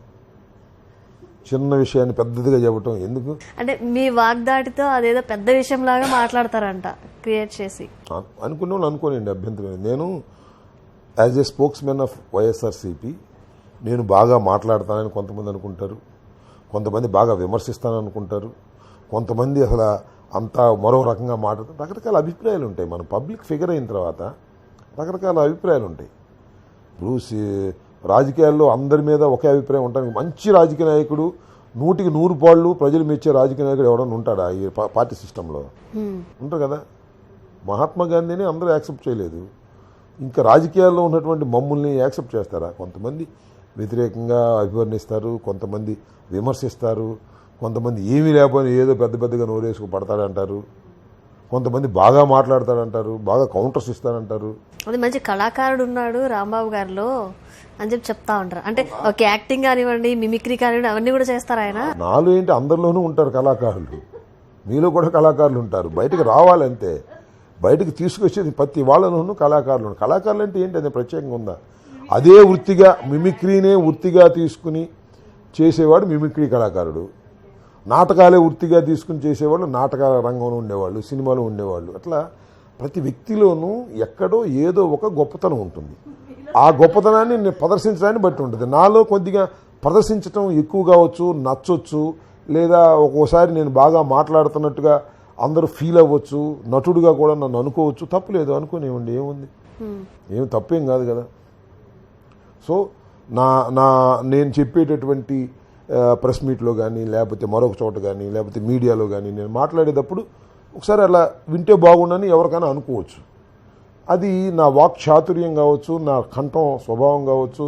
చిన్న విషయాన్ని పెద్దదిగా చెప్పటం ఎందుకు? అంటే మీ వాగ్దాటితో అదేదో పెద్ద విషయం లాగా మాట్లాడతారంట క్రియేట్ చేసి. అనుకునే వాళ్ళు అనుకోనండి, అభ్యంతరం. నేను as a spokes men of YSRCP నేను బాగా మాట్లాడతానని కొంతమంది అనుకుంటారు, కొంతమంది బాగా విమర్శిస్తానని అనుకుంటారు, కొంతమంది అసలు అంతా మరో రకంగా మాట్లాడతారు. రకరకాల అభిప్రాయాలు ఉంటాయి. మనం పబ్లిక్ ఫిగర్ అయిన తర్వాత రకరకాల అభిప్రాయాలు ఉంటాయి. ఇప్పుడు రాజకీయాల్లో అందరి మీద ఒకే అభిప్రాయం ఉంటాను. మంచి రాజకీయ నాయకుడు 100కి 100 పాళ్ళు ప్రజలు మెచ్చే రాజకీయ నాయకుడు ఎవడన్నా ఉంటాడా ఈ పార్టీ సిస్టంలో? ఉంటారు కదా. మహాత్మా గాంధీని అందరూ యాక్సెప్ట్ చేయలేదు, ఇంకా రాజకీయాల్లో ఉన్నటువంటి మమ్ముల్ని యాక్సెప్ట్ చేస్తారా? కొంతమంది వ్యతిరేకంగా అభివర్ణిస్తారు, కొంతమంది విమర్శిస్తారు, కొంతమంది ఏమీ లేకపోయినా ఏదో పెద్ద పెద్దగా నోరేసుకు పడతాడంటారు, కొంతమంది బాగా మాట్లాడతాడంటారు, బాగా కౌంటర్స్ ఇస్తారంటారు. అది మంచి కళాకారుడు ఉన్నాడు రాంబాబు గారిలో అని చెప్పి చెప్తా ఉంటారు. అంటే ఒక యాక్టింగ్ కానివ్వండి, మిమిక్రీ కానివ్వండి, అవన్నీ కూడా చేస్తారు ఆయన. నాలో ఏంటి, అందరిలోనూ ఉంటారు కళాకారులు, మీలో కూడా కళాకారులు ఉంటారు. బయటకు రావాలంటే, బయటకు తీసుకొచ్చేది ప్రతి వాళ్ళలోనూ కళాకారులు. కళాకారులు అంటే ఏంటి, అది ప్రత్యేకంగా ఉందా? అదే వృత్తిగా మిమిక్రీనే వృత్తిగా తీసుకుని చేసేవాడు మిమిక్రీ కళాకారుడు, నాటకాలే వృత్తిగా తీసుకుని చేసేవాళ్ళు నాటకాల రంగంలో ఉండేవాళ్ళు, సినిమాలో ఉండేవాళ్ళు. అట్లా ప్రతి వ్యక్తిలోనూ ఎక్కడో ఏదో ఒక గొప్పతనం ఉంటుంది. ఆ గొప్పతనాన్ని నేను ప్రదర్శించడాన్ని బట్టి ఉంటుంది. నాలో కొద్దిగా ప్రదర్శించడం ఎక్కువ కావచ్చు, నచ్చొచ్చు, లేదా ఒక్కోసారి నేను బాగా మాట్లాడుతున్నట్టుగా అందరూ ఫీల్ అవ్వచ్చు, నటుడుగా కూడా నన్ను అనుకోవచ్చు. తప్పులేదు, అనుకోనివ్వండి, ఏముంది, ఏమి తప్పేం కాదు కదా. సో నేను చెప్పేటటువంటి ప్రెస్ మీట్లో కానీ, లేకపోతే మరొక చోట కానీ, లేకపోతే మీడియాలో కానీ నేను మాట్లాడేటప్పుడు ఒకసారి అలా వింటే బాగుండని ఎవరికైనా అనుకోవచ్చు. అది నా వాక్ చాతుర్యం కావచ్చు, నా కంఠం స్వభావం కావచ్చు,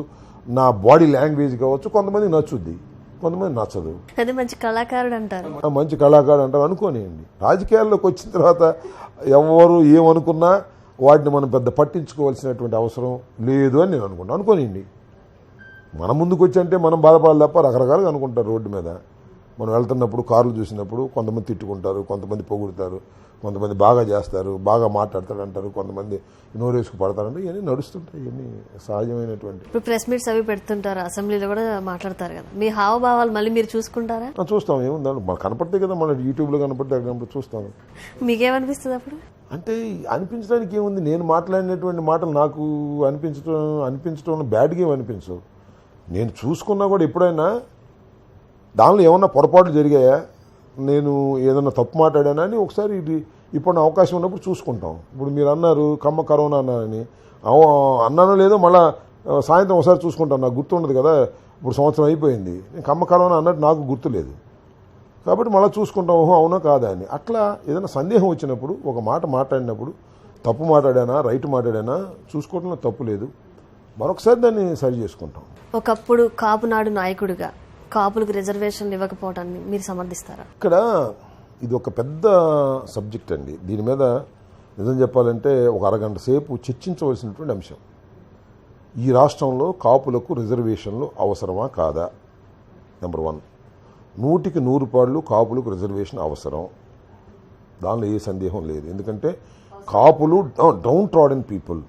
నా బాడీ లాంగ్వేజ్ కావచ్చు. కొంతమంది నచ్చుద్ది, కొంతమంది నచ్చదు. అది మంచి కళాకారుడు అంటారు, మంచి కళాకారుడు అంటారు, అనుకోనియండి. రాజకీయాల్లోకి వచ్చిన తర్వాత ఎవరు ఏమనుకున్నా వాటిని మనం పెద్ద పట్టించుకోవాల్సినటువంటి అవసరం లేదు అని నేను అనుకుంటాను. అనుకోనిండి, మన ముందుకు వచ్చి అంటే మనం బాధపడాలి తప్ప రకరకాలుగా అనుకుంటారు. రోడ్డు మీద మనం వెళ్తున్నప్పుడు కార్లు చూసినప్పుడు కొంతమంది తిట్టుకుంటారు, కొంతమంది పొగుడుతారు, కొంతమంది బాగా చేస్తారు, బాగా మాట్లాడతారు అంటారు, కొంతమంది నోరేసుకు పడతారంటే ఇవన్నీ నడుస్తుంటాయి. ఇవన్నీ సహజమైనటువంటి. ఇప్పుడు ప్రెస్ మీట్స్ అవి పెడుతుంటారు, అసెంబ్లీలో కూడా మాట్లాడతారు కదా, మీ హావభావాలు మళ్ళీ మీరు చూసుకుంటారా? చూస్తాం, ఏముందా మనకు కనపడతాయి కదా, మన యూట్యూబ్లో కనపడితే అక్కడ చూస్తాం. మీకేమనిపిస్తుంది అప్పుడు? అంటే అనిపించడానికి ఏముంది, నేను మాట్లాడినటువంటి మాటలు నాకు అనిపించడం బ్యాడ్గా ఏమి అనిపించవు. నేను చూసుకున్నా కూడా ఎప్పుడైనా దానిలో ఏమన్నా పొరపాట్లు జరిగాయా, నేను ఏదన్నా తప్పు మాట్లాడానా అని ఒకసారి ఇప్పుడు అవకాశం ఉన్నప్పుడు చూసుకుంటాం. ఇప్పుడు మీరు అన్నారు కరోనా అన్నారని, అన్నానో లేదో మళ్ళీ సాయంత్రం ఒకసారి చూసుకుంటాను, నాకు గుర్తుండదు కదా. ఇప్పుడు సంవత్సరం అయిపోయింది, నేను కరోనా అన్నట్టు నాకు గుర్తులేదు, కాబట్టి మళ్ళీ చూసుకుంటాం ఓహో అవునా కాదా అని. అట్లా ఏదైనా సందేహం వచ్చినప్పుడు ఒక మాట మాట్లాడినప్పుడు తప్పు మాట్లాడానా రైట్ మాట్లాడానా చూసుకోవడంలో తప్పు లేదు, మరొకసారి దాన్ని సరి చేసుకుంటాం. ఒకప్పుడు కాపునాడు నాయకుడిగా కాపులకు రిజర్వేషన్లు ఇవ్వకపోవడాన్ని మీరు సమర్థిస్తారా? ఇక్కడ ఇది ఒక పెద్ద సబ్జెక్ట్ అండి. దీని మీద నిజం చెప్పాలంటే ఒక అరగంట సేపు చర్చించవలసినటువంటి అంశం. ఈ రాష్ట్రంలో కాపులకు రిజర్వేషన్లు అవసరమా కాదా? నెంబర్ 1, 100% కాపులకు రిజర్వేషన్ అవసరం, దానిలో ఏ సందేహం లేదు. ఎందుకంటే కాపులు డౌన్ ట్రాడెన్ పీపుల్,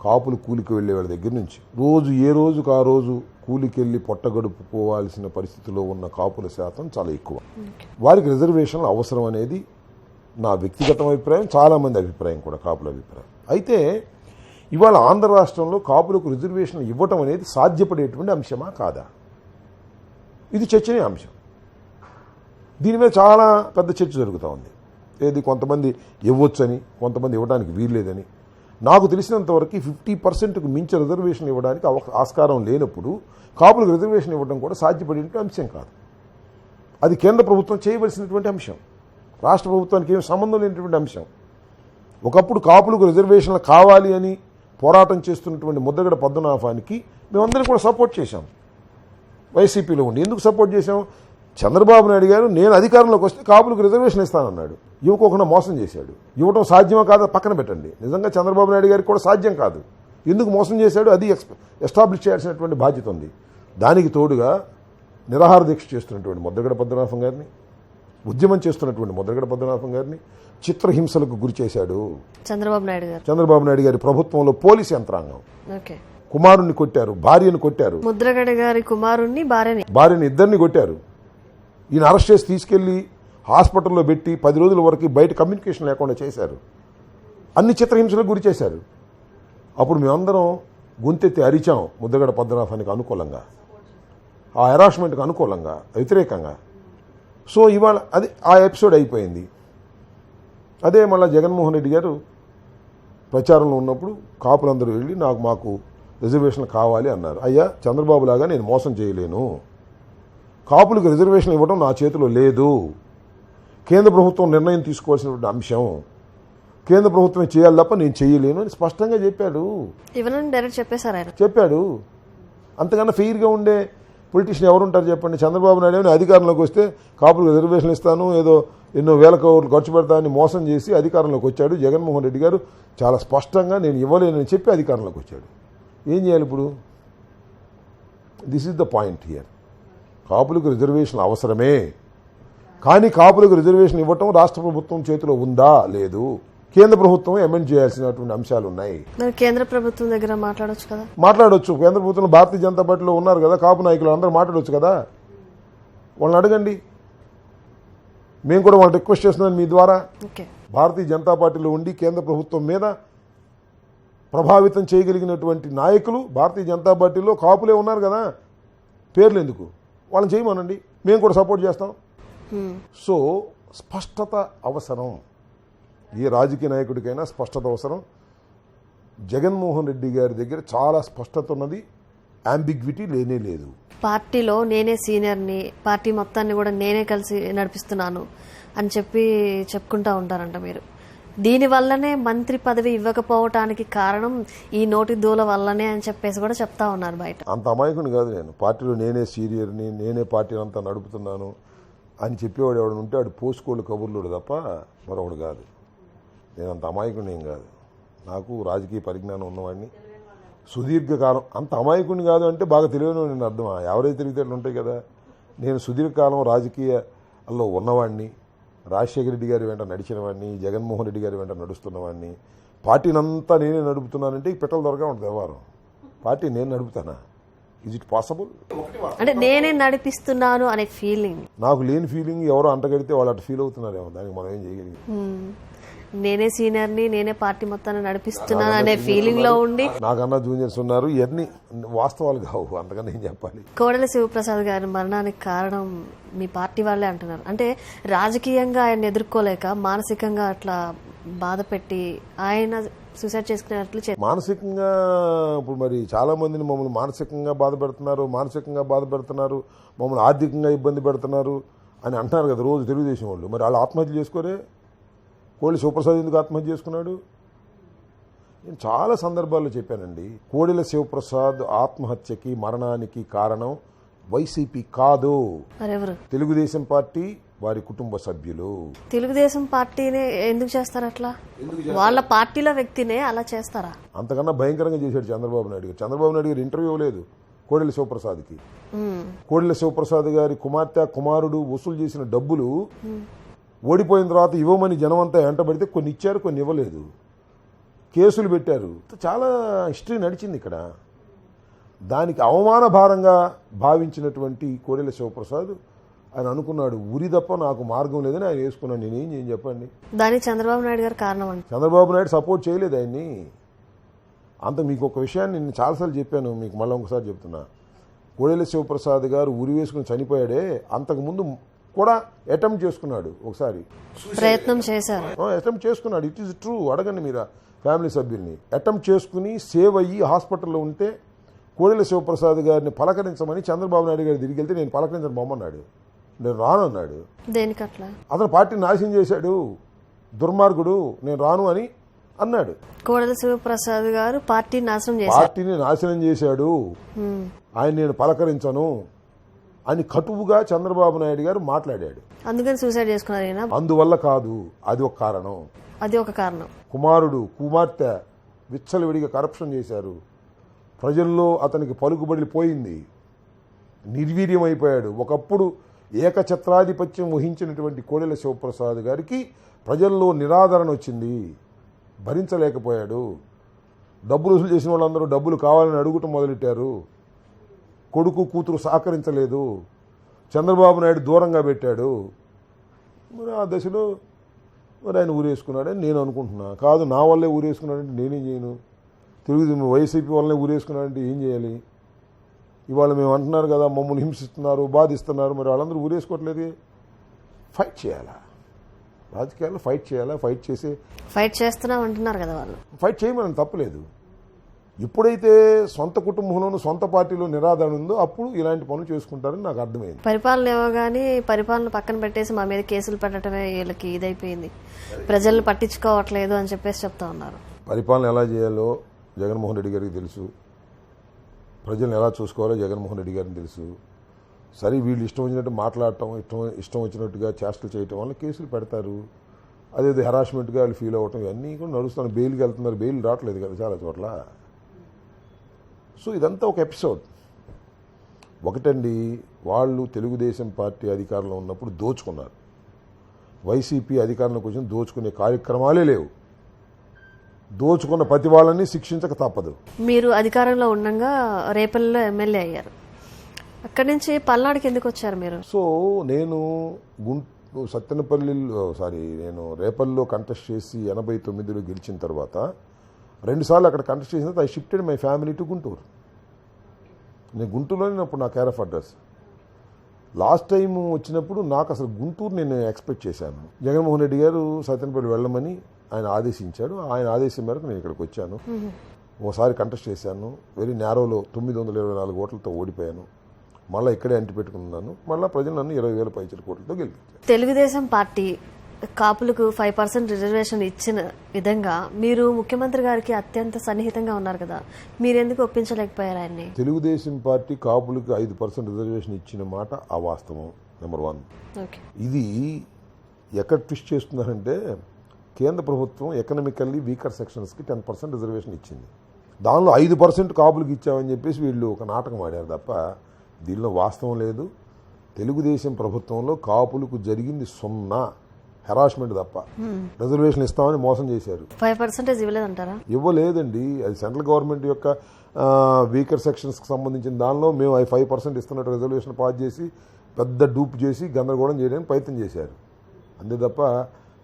కాపులు కూలికి వెళ్ళే వాళ్ళ దగ్గర నుంచి ఏ రోజుకు ఆ రోజు కూలికి వెళ్ళి పొట్టగడుపుకోవాల్సిన పరిస్థితిలో ఉన్న కాపుల శాతం చాలా ఎక్కువ. వారికి రిజర్వేషన్లు అవసరం అనేది నా వ్యక్తిగత అభిప్రాయం, చాలామంది అభిప్రాయం కూడా, కాపుల అభిప్రాయం. అయితే ఇవాళ ఆంధ్ర రాష్ట్రంలో కాపులకు రిజర్వేషన్లు ఇవ్వటం అనేది సాధ్యపడేటువంటి అంశమా కాదా, ఇది చర్చనీయ అంశం. దీని మీద చాలా పెద్ద చర్చ జరుగుతూ ఉంది. ఏది కొంతమంది ఇవ్వచ్చని, కొంతమంది ఇవ్వడానికి వీల్లేదని. నాకు తెలిసినంతవరకు 50%కు మించి రిజర్వేషన్ ఇవ్వడానికి ఆస్కారం లేనప్పుడు కాపులకు రిజర్వేషన్ ఇవ్వడం కూడా సాధ్యపడేటువంటి అంశం కాదు. అది కేంద్ర ప్రభుత్వం చేయవలసినటువంటి అంశం, రాష్ట్ర ప్రభుత్వానికి ఏమి సంబంధం లేనటువంటి అంశం. ఒకప్పుడు కాపులకు రిజర్వేషన్లు కావాలి అని పోరాటం చేస్తున్నటువంటి ముద్రగడ పద్మనాభానికి మేమందరం కూడా సపోర్ట్ చేశాం. వైసీపీలో ఉండి ఎందుకు సపోర్ట్ చేశాం? చంద్రబాబు నాయుడు గారు నేను అధికారంలోకి వస్తే కాపులకు రిజర్వేషన్ ఇస్తానన్నాడు, ఇవ్వకోకుండా మోసం చేశాడు. ఇవ్వటం సాధ్యమా కాదా పక్కన పెట్టండి, నిజంగా చంద్రబాబు నాయుడు గారికి కూడా సాధ్యం కాదు. ఎందుకు మోసం చేశాడు అది ఎస్టాబ్లిష్ చేయాల్సినటువంటి బాధ్యత ఉంది. దానికి తోడుగా నిరాహార దీక్ష చేస్తున్నటువంటి ముద్రగడ పద్మనాభం గారిని, ఉద్యమం చేస్తున్నటువంటి ముద్రగడ పద్మనాభం గారిని చిత్రహింసలకు గురి చేశాడు చంద్రబాబు నాయుడు గారి ప్రభుత్వంలో పోలీసు యంత్రాంగం. కుమారుణ్ణి కొట్టారు, భార్యను కొట్టారు, ముద్రగడ గారి కుమారుణ్ణి భార్యని ఇద్దరిని కొట్టారు. ఈయన అరెస్ట్ చేసి తీసుకెళ్లి హాస్పిటల్లో పెట్టి 10 రోజుల వరకు బయట కమ్యూనికేషన్ లేకుండా చేశారు. అన్ని చిత్రహింసలకు గురి చేశారు. అప్పుడు మేమందరం గొంతెత్తి అరిచాం ముద్రగడ పద్మనాభానికి అనుకూలంగా, ఆ హెరాస్మెంట్కి అనుకూలంగా, వ్యతిరేకంగా. సో ఇవాళ అది ఆ ఎపిసోడ్ అయిపోయింది. అదే మళ్ళీ జగన్మోహన్ రెడ్డి గారు ప్రచారంలో ఉన్నప్పుడు కాపులందరూ వెళ్ళి మాకు రిజర్వేషన్లు కావాలి అన్నారు. అయ్యా చంద్రబాబు లాగా నేను మోసం చేయలేను, కాపులకు రిజర్వేషన్ ఇవ్వడం నా చేతిలో లేదు, కేంద్ర ప్రభుత్వం నిర్ణయం తీసుకోవాల్సినటువంటి అంశం, కేంద్ర ప్రభుత్వం చేయాలి తప్ప నేను చేయలేను అని స్పష్టంగా చెప్పాడు. చెప్పాడు. అంతకన్నా ఫెయిర్గా ఉండే పొలిటీషియన్ ఎవరుంటారు చెప్పండి? చంద్రబాబు నాయుడు అధికారంలోకి వస్తే కాపులకు రిజర్వేషన్ ఇస్తాను, ఏదో ఎన్నో వేల కోట్లు ఖర్చు పెడతానని మోసం చేసి అధికారంలోకి వచ్చాడు. జగన్మోహన్ రెడ్డి గారు చాలా స్పష్టంగా నేను ఇవ్వలేనని చెప్పి అధికారంలోకి వచ్చాడు. ఏం చేయాలి ఇప్పుడు? This is the point here. కాపులకు రిజర్వేషన్ అవసరమే, కానీ కాపులకు రిజర్వేషన్ ఇవ్వటం రాష్ట్ర ప్రభుత్వం చేతిలో ఉందా లేదు, కేంద్ర ప్రభుత్వం అమెండ్ చేయాల్సినటువంటి అంశాలు ఉన్నాయి. కేంద్ర ప్రభుత్వం దగ్గర మాట్లాడొచ్చు కదా? మాట్లాడొచ్చు. కేంద్ర ప్రభుత్వంలో భారతీయ జనతా పార్టీలో ఉన్నారు కదా కాపు నాయకులు, అందరూ మాట్లాడవచ్చు కదా. వాళ్ళని అడగండి. మేము కూడా వాళ్ళు రిక్వెస్ట్ చేస్తున్నాను మీ ద్వారా. భారతీయ జనతా పార్టీలో ఉండి కేంద్ర ప్రభుత్వం మీద ప్రభావితం చేయగలిగినటువంటి నాయకులు భారతీయ జనతా పార్టీలో కాపులే ఉన్నారు కదా, పేర్లు ఎందుకు, వాళ్ళని చేయమనండి, మేము కూడా సపోర్ట్ చేస్తాం. సో స్పష్టత అవసరం, ఏ రాజకీయ నాయకుడికైనా స్పష్టత అవసరం. జగన్మోహన్ రెడ్డి గారి దగ్గర చాలా స్పష్టత ఉన్నది, అంబిగ్విటీ లేనే లేదు. పార్టీలో నేనే సీనియర్ని, పార్టీ మొత్తాన్ని కూడా నేనే కలిసి నడిపిస్తున్నాను అని చెప్పుకుంటా ఉంటారంట మీరు. దీనివల్లనే మంత్రి పదవి ఇవ్వకపోవటానికి కారణం ఈ నోటి దూల వల్లనే అని చెప్పేసి కూడా చెప్తా ఉన్నారు బయట. అంత అమాయకుని కాదు నేను. పార్టీలో నేనే సీనియర్ని, నేనే పార్టీ అంతా నడుపుతున్నాను అని చెప్పేవాడు ఎవడు ఉంటే వాడు పోసుకోళ్ళు కబుర్లుడు తప్ప మరొకడు కాదు. నేను అంత అమాయకుని ఏం కాదు. నాకు రాజకీయ పరిజ్ఞానం ఉన్నవాడిని, సుదీర్ఘకాలం, అంత అమాయకుడిని కాదు అంటే బాగా తెలియని నేను అర్థం. ఎవరైతే తెలివితేటలు ఉంటాయి కదా. నేను సుదీర్ఘకాలం రాజకీయాల్లో ఉన్నవాడిని, రాజశేఖర రెడ్డి గారి వెంట నడిచిన వాడిని, జగన్మోహన్ రెడ్డి గారి వెంట నడుస్తున్నవాడిని. పార్టీనంతా నేనే నడుపుతున్నానంటే ఈ పెట్టలు దొరక ఉంటుంది వ్యవహారం. పార్టీ నేను నడుపుతానా? Is it possible? అంటే నేనే నడిపిస్తున్నాను అనే ఫీలింగ్, నాకు లేని ఫీలింగ్ ఎవరో అంటగడితే వాళ్ళు అటు ఫీల్ అవుతున్నారేమో. దానికి మనం ఏం చేయగలిగి, నేనే సీనియర్ని, నేనే పార్టీ మొత్తాన్ని నడిపిస్తున్నాను అనే ఫీలింగ్ లో ఉండి. నాకన్నా జూనియర్స్ ఉన్నారు. ఇవన్నీ వాస్తవాలు కావు, అంతకన్నా ఏం చెప్పాలి. కోడెల శివప్రసాద్ గారి మరణానికి కారణం మీ పార్టీ వాళ్ళే అంటున్నారు. అంటే రాజకీయంగా ఆయన ఎదుర్కోలేక మానసికంగా అట్లా బాధ పెట్టి ఆయన సూసైడ్ చేసుకునేట్లు. మానసికంగా ఇప్పుడు మరి చాలా మందిని మమ్మల్ని మానసికంగా బాధ పెడుతున్నారు, మమ్మల్ని ఆర్థికంగా ఇబ్బంది పెడుతున్నారు అని అంటున్నారు కదా రోజు తెలుగుదేశం వాళ్ళు. మరి వాళ్ళు ఆత్మహత్య చేసుకోరే? కోడెల శివప్రసాద్ ఎందుకు ఆత్మహత్య చేసుకున్నాడు? నేను చాలా సందర్భాల్లో చెప్పానండి. కోడెల శివప్రసాద్ ఆత్మహత్యకి మరణానికి కారణం వైసీపీ కాదు, తెలుగుదేశం పార్టీ, వారి కుటుంబ సభ్యులు. తెలుగుదేశం పార్టీనే ఎందుకు చేస్తారు అట్లా? వాళ్ళ పార్టీలో వ్యక్తినే అలా చేస్తారా? అంతకన్నా భయంకరంగా చేశాడు చంద్రబాబు నాయుడు గారు. చంద్రబాబు నాయుడు గారు ఇంటర్వ్యూ లేదు కోడెల శివప్రసాద్కి. కోడెల శివప్రసాద్ గారి కుమారుడు వసూలు చేసిన డబ్బులు ఓడిపోయిన తర్వాత ఇవ్వమని జనమంతా వెంటబడితే కొన్ని ఇచ్చారు, కొన్ని ఇవ్వలేదు. కేసులు పెట్టారు. చాలా హిస్టరీ నడిచింది ఇక్కడ. దానికి అవమాన భారంగా భావించినటువంటి కోడెల శివప్రసాద్ ఆయన అనుకున్నాడు, ఉరి తప్ప నాకు మార్గం లేదని ఆయన వేసుకున్నాడు. నేనేం చేయని చెప్పండి. దానికి చంద్రబాబు నాయుడు గారు కారణం అంటే చంద్రబాబు నాయుడు సపోర్ట్ చేయలేదు ఆయన్ని. అంత మీకు ఒక విషయాన్ని నేను చాలాసార్లు చెప్పాను, మీకు మళ్ళీ ఒకసారి చెప్తున్నా. కోడెల శివప్రసాద్ గారు ఉరి వేసుకుని చనిపోయాడే, అంతకుముందు కూడా అటెంప్ట్ చేసుకున్నాడు, ఒకసారి ప్రయత్నం చేశారు, అటెంప్ట్ చేసుకున్నాడు. It is true. అడగండి మీరు ఫ్యామిలీ సభ్యుల్ని. అటెంప్ట్ చేసుకుని సేవ్ అయ్యి హాస్పిటల్లో ఉంటే కోడెల శివప్రసాద్ గారిని పలకరించమని చంద్రబాబు నాయుడు గారు తిరిగి వెళ్తే నేను పలకరించను బొమ్మన్నాడు. నేను రాను అన్నాడు. దేనికట్లా? అతను పార్టీని నాశనం చేశాడు, దుర్మార్గుడు, నేను రాను అని అన్నాడు. కోడెల శివప్రసాద్ గారు పార్టీని నాశనం చేశాడు, ఆయన నేను పలకరించను అని కటువుగా చంద్రబాబు నాయుడు గారు మాట్లాడాడు. అందుకని సూసైడ్ చేసుకున్నారు. అందువల్ల కాదు, అది ఒక కారణం. అది ఒక కారణం. కుమార్తె విచ్చలవిడిగా కరప్షన్ చేశారు. ప్రజల్లో అతనికి పలుకుబడి పోయింది, నిర్వీర్యమైపోయాడు. ఒకప్పుడు ఏకఛత్రాధిపత్యం వహించినటువంటి కోడెల శివప్రసాద్ గారికి ప్రజల్లో నిరాదరణ వచ్చింది, భరించలేకపోయాడు. డబ్బులు వసూలు చేసిన వాళ్ళందరూ డబ్బులు కావాలని అడుగుటం మొదలెట్టారు. కొడుకు కూతురు సహకరించలేదు, చంద్రబాబు నాయుడు దూరంగా పెట్టాడు. మరి ఆ దశలో మరి ఆయన ఊరేసుకున్నాడని నేను అనుకుంటున్నా. కాదు, నా వల్లే ఊరేసుకున్నాడంటే నేనేం చేయను. తెలుగుదేశం వైసీపీ వల్లనే ఊరేసుకున్నాడంటే ఏం చేయాలి? ఇవాళ మేము అంటున్నారు కదా, మమ్మల్ని హింసిస్తున్నారు, బాధిస్తున్నారు. మరి వాళ్ళందరూ ఊరేసుకోవట్లేదు. ఫైట్ చేయాలా? రాజకీయాల్లో ఫైట్ చేయాలా? ఫైట్ చేస్తున్నాం అంటున్నారు కదా వాళ్ళు. ఫైట్ చేయమని తప్పలేదు. ఎప్పుడైతే సొంత కుటుంబంలోనూ సొంత పార్టీలో నిరాదరణ ఉందో అప్పుడు ఇలాంటి పనులు చేసుకుంటారని నాకు అర్థమైంది. పరిపాలన ఇవ్వగానే పరిపాలన పక్కన పెట్టేసి మా మీద కేసులు పెట్టడమే వీళ్ళకి ఇదైపోయింది, ప్రజల్ని పట్టించుకోవట్లేదు అని చెప్పేసి చెప్తా ఉన్నారు. పరిపాలన ఎలా చేయాలో జగన్మోహన్ రెడ్డి గారికి తెలుసు, ప్రజలను ఎలా చూసుకోవాలో జగన్మోహన్ రెడ్డి గారికి తెలుసు. సరే, వీళ్ళు ఇష్టం వచ్చినట్టు మాట్లాడటం, ఇష్టం వచ్చినట్టుగా చేష్టలు చేయటం వల్ల కేసులు పెడతారు. అదేదో హెరాస్మెంట్గా వాళ్ళు ఫీల్ అవ్వటం, ఇవన్నీ కూడా నడుస్తాను. బెయిల్కి వెళ్తున్నారు, బెయిల్ రావట్లేదు కదా చాలా చోట్ల. సో ఇదంతా ఒక ఎపిసోడ్. ఒకటండి, వాళ్ళు తెలుగుదేశం పార్టీ అధికారంలో ఉన్నప్పుడు దోచుకున్నారు. వైసీపీ అధికారంలోకి వచ్చి దోచుకునే కార్యక్రమాలే లేవు. దోచుకున్న ప్రతి వాళ్ళని శిక్షించక తప్పదు. మీరు అధికారంలో ఉండగా రేపల్లో ఎమ్మెల్యే అయ్యారు, అక్కడి నుంచి పల్నాడుకి ఎందుకు వచ్చారు మీరు? సో నేను నేను రేపల్లో కంటెస్ట్ చేసి 89లో గెలిచిన తర్వాత 2 సార్లు అక్కడ కంటెస్ట్ చేసిన తర్వాత I shifted my family to Guntur. నేను గుంటూరులోనే అప్పుడు నా care of address. Last time వచ్చినప్పుడు నాకు అసలు గుంటూరు నేను ఎక్స్పెక్ట్ చేశాను. జగన్మోహన్ రెడ్డి గారు సత్యనపల్లి వెళ్ళమని ఆయన ఆదేశించాడు. ఆయన ఆదేశం మేరకు నేను ఇక్కడికి వచ్చాను. ఓసారి కంటెస్ట్ చేశాను, వెరీ నేరోలో 924 ఓట్లతో ఓడిపోయాను. మళ్ళీ ఇక్కడే అంటి పెట్టుకున్నాను. మళ్ళీ ప్రజలు నన్ను 20,000 పైచల కోట్లతో గెలిపించారు. తెలుగుదేశం పార్టీ కాపులకు 5% రిజర్వేషన్ ఇచ్చిన విధంగా మీరు ముఖ్యమంత్రి గారికి అత్యంత సన్నిహితంగా ఉన్నారు కదా, మీరెందుకు ఒప్పించలేకపోయారు ఆయన్ని? తెలుగుదేశం పార్టీ కాపులకు 5% రిజర్వేషన్ ఇచ్చిన మాట అవాస్తవం. నెంబర్ 1. ఇది ఎక్కడ ట్విస్ట్ చేస్తున్నారంటే, కేంద్ర ప్రభుత్వం ఎకనామికల్లీ వీకర్ సెక్షన్స్కి 10% రిజర్వేషన్ ఇచ్చింది. దానిలో 5% కాపులకు ఇచ్చామని చెప్పేసి వీళ్ళు ఒక నాటకం ఆడారు తప్ప దీనిలో వాస్తవం లేదు. తెలుగుదేశం ప్రభుత్వంలో కాపులకు జరిగింది 0 హెరాస్మెంట్ తప్ప. రిజర్వేషన్ ఇస్తామని మోసం చేశారు. 5% ఇవ్వలేదంటారా? ఇవ్వలేదండి. అది సెంట్రల్ గవర్నమెంట్ యొక్క వీకర్ సెక్షన్స్కి సంబంధించిన దానిలో మేము 5% ఇస్తున్నట్టు రిజర్వేషన్ పాస్ చేసి పెద్ద డూప్ చేసి గందరగోళం చేయడానికి ప్రయత్నం చేశారు. అంతే తప్ప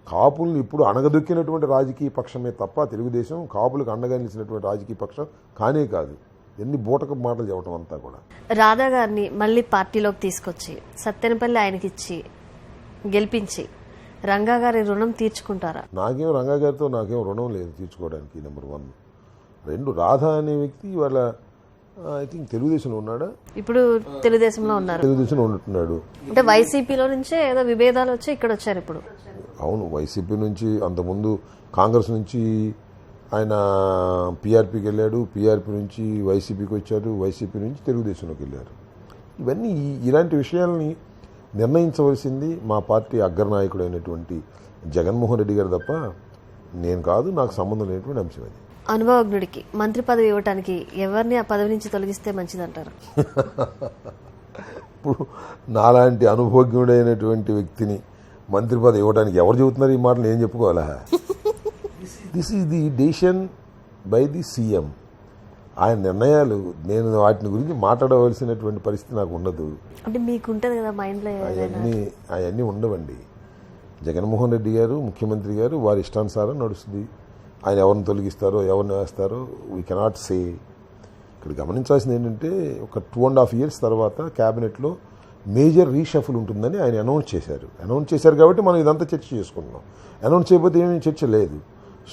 కాపుల్ని ఇప్పుడు అణగదొక్కినటువంటి రాజకీయ పక్షమే తప్ప తెలుగుదేశం కాపులకు అండగా నిలిచినటువంటి రాజకీయ పక్షం కానే కాదు. ఎన్ని బూటకపు మాటలు చెప్పడం అంతా కూడా. రాధా గారిని మళ్ళీ పార్టీలోకి తీసుకొచ్చి సత్తెనపల్లి ఆయనకిచ్చి గెలిపించి రంగా గారి రుణం తీర్చుకుంటారా? నాకేం రంగా గారితో నాకేం రుణం లేదు తీర్చుకోవడానికి. నెంబర్ 1. 2, రాధా అనే వ్యక్తి ఇవాళ ఐ థింక్ తెలుగుదేశంలో ఉన్నాడా? ఇప్పుడు తెలుగుదేశంలో ఉన్నారు. తెలుగుదేశంలో ఉంటున్నాడు. అంటే వైసీపీలో నుంచే ఏదో విభేదాలు వచ్చి ఇక్కడ వచ్చారు ఇప్పుడు. అవును, వైసీపీ నుంచి అంతకుముందు కాంగ్రెస్ నుంచి ఆయన పీఆర్పీకి వెళ్ళాడు, పీఆర్పీ నుంచి వైసీపీకి వచ్చారు, వైసీపీ నుంచి తెలుగుదేశంలోకి వెళ్ళారు. ఇవన్నీ ఇలాంటి విషయాల్ని నిర్ణయించవలసింది మా పార్టీ అగ్రనాయకుడు అయినటువంటి జగన్మోహన్ రెడ్డి గారు తప్ప నేను కాదు. నాకు సంబంధం లేనటువంటి అంశం అది. అనుభవజ్ఞుడికి మంత్రి పదవి ఇవ్వడానికి ఎవరిని ఆ పదవి నుంచి తొలగిస్తే మంచిదంటారు? ఇప్పుడు నాలాంటి అనుభవజ్ఞుడైనటువంటి వ్యక్తిని మంత్రి పదవి ఇవ్వడానికి ఎవరు చెబుతున్నారు ఈ మాటలు? నేను చెప్పుకోవాలా? This is the decision by the CM. ఆయన నిర్ణయాలు. నేను వాటిని గురించి మాట్లాడవలసినటువంటి పరిస్థితి నాకు ఉండదు. అంటే మీకుంటది కదా మైండ్లో. అవన్నీ ఉండవండి. జగన్మోహన్ రెడ్డి గారు ముఖ్యమంత్రి గారు వారి ఇష్టానుసారం నడుస్తుంది. ఆయన ఎవరిని తొలగిస్తారో ఎవరిని వేస్తారో వీ కెనాట్ సే. ఇక్కడ గమనించాల్సింది ఏంటంటే ఒక 2.5 years తర్వాత క్యాబినెట్లో మేజర్ రీషఫుల్ ఉంటుందని ఆయన అనౌన్స్ చేశారు కాబట్టి మనం ఇదంతా చర్చ చేసుకుంటున్నాం. అనౌన్స్ చేయకపోతే ఏమీ చర్చ లేదు.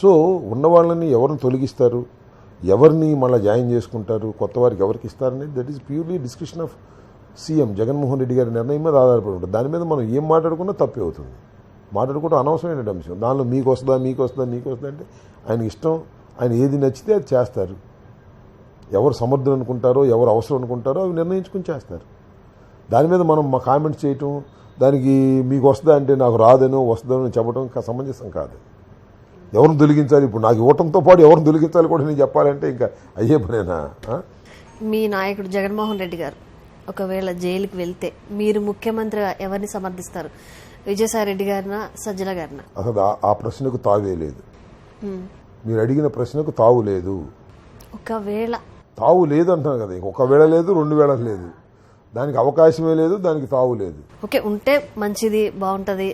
సో ఉన్న వాళ్ళని ఎవరిని తొలగిస్తారు, ఎవరిని మళ్ళీ జాయిన్ చేసుకుంటారు, కొత్త వారికి ఎవరికి ఇస్తారనేది that is purely discussion of CM Jaganmohan Reddy గారి నిర్ణయం మీద ఆధారపడి ఉంటుంది. దాని మీద మనం ఏం మాట్లాడుకున్నా తప్పే అవుతుంది. మాట్లాడుకుంటే అనవసరమైన అంశం. దానిలో మీకు వస్తుందా అంటే ఆయన ఇష్టం. ఆయన ఏది నచ్చితే అది చేస్తారు. ఎవరు సమర్థులు అనుకుంటారో ఎవరు అవసరం అనుకుంటారో అవి నిర్ణయించుకుని చేస్తారు. దాని మీద మనం మా కామెంట్స్ చేయటం, దానికి మీకు వస్తుందా అంటే నాకు రాదనో వస్తుందనో చెప్పడం సమంజసం కాదు. ఎవరిని తొలగించాలి, ఇప్పుడు నాకు ఇవ్వటంతో పాటు ఎవరిని తొలగించాలి కూడా నేను చెప్పాలంటే ఇంకా అయ్యే పనేనా? మీ నాయకుడు జగన్మోహన్ రెడ్డి గారు ఒకవేళ జైలుకి వెళ్తే మీరు ముఖ్యమంత్రిగా ఎవరిని సమర్థిస్తారు? విజయసాయి రెడ్డి గారినా సజ్జల గారినా? అసలు ఆ ప్రశ్నకు తావే లేదు. మీరు అడిగిన ప్రశ్నకు తావు లేదు. ఒకవేళ తావు లేదు అంటున్నారు కదా. ఒకవేళ లేదు, 2 వేళ లేదు. దానికి అవకాశమే లేదు, దానికి తావు లేదు. ఓకే, ఉంటే మంచిది, బాగుంటది.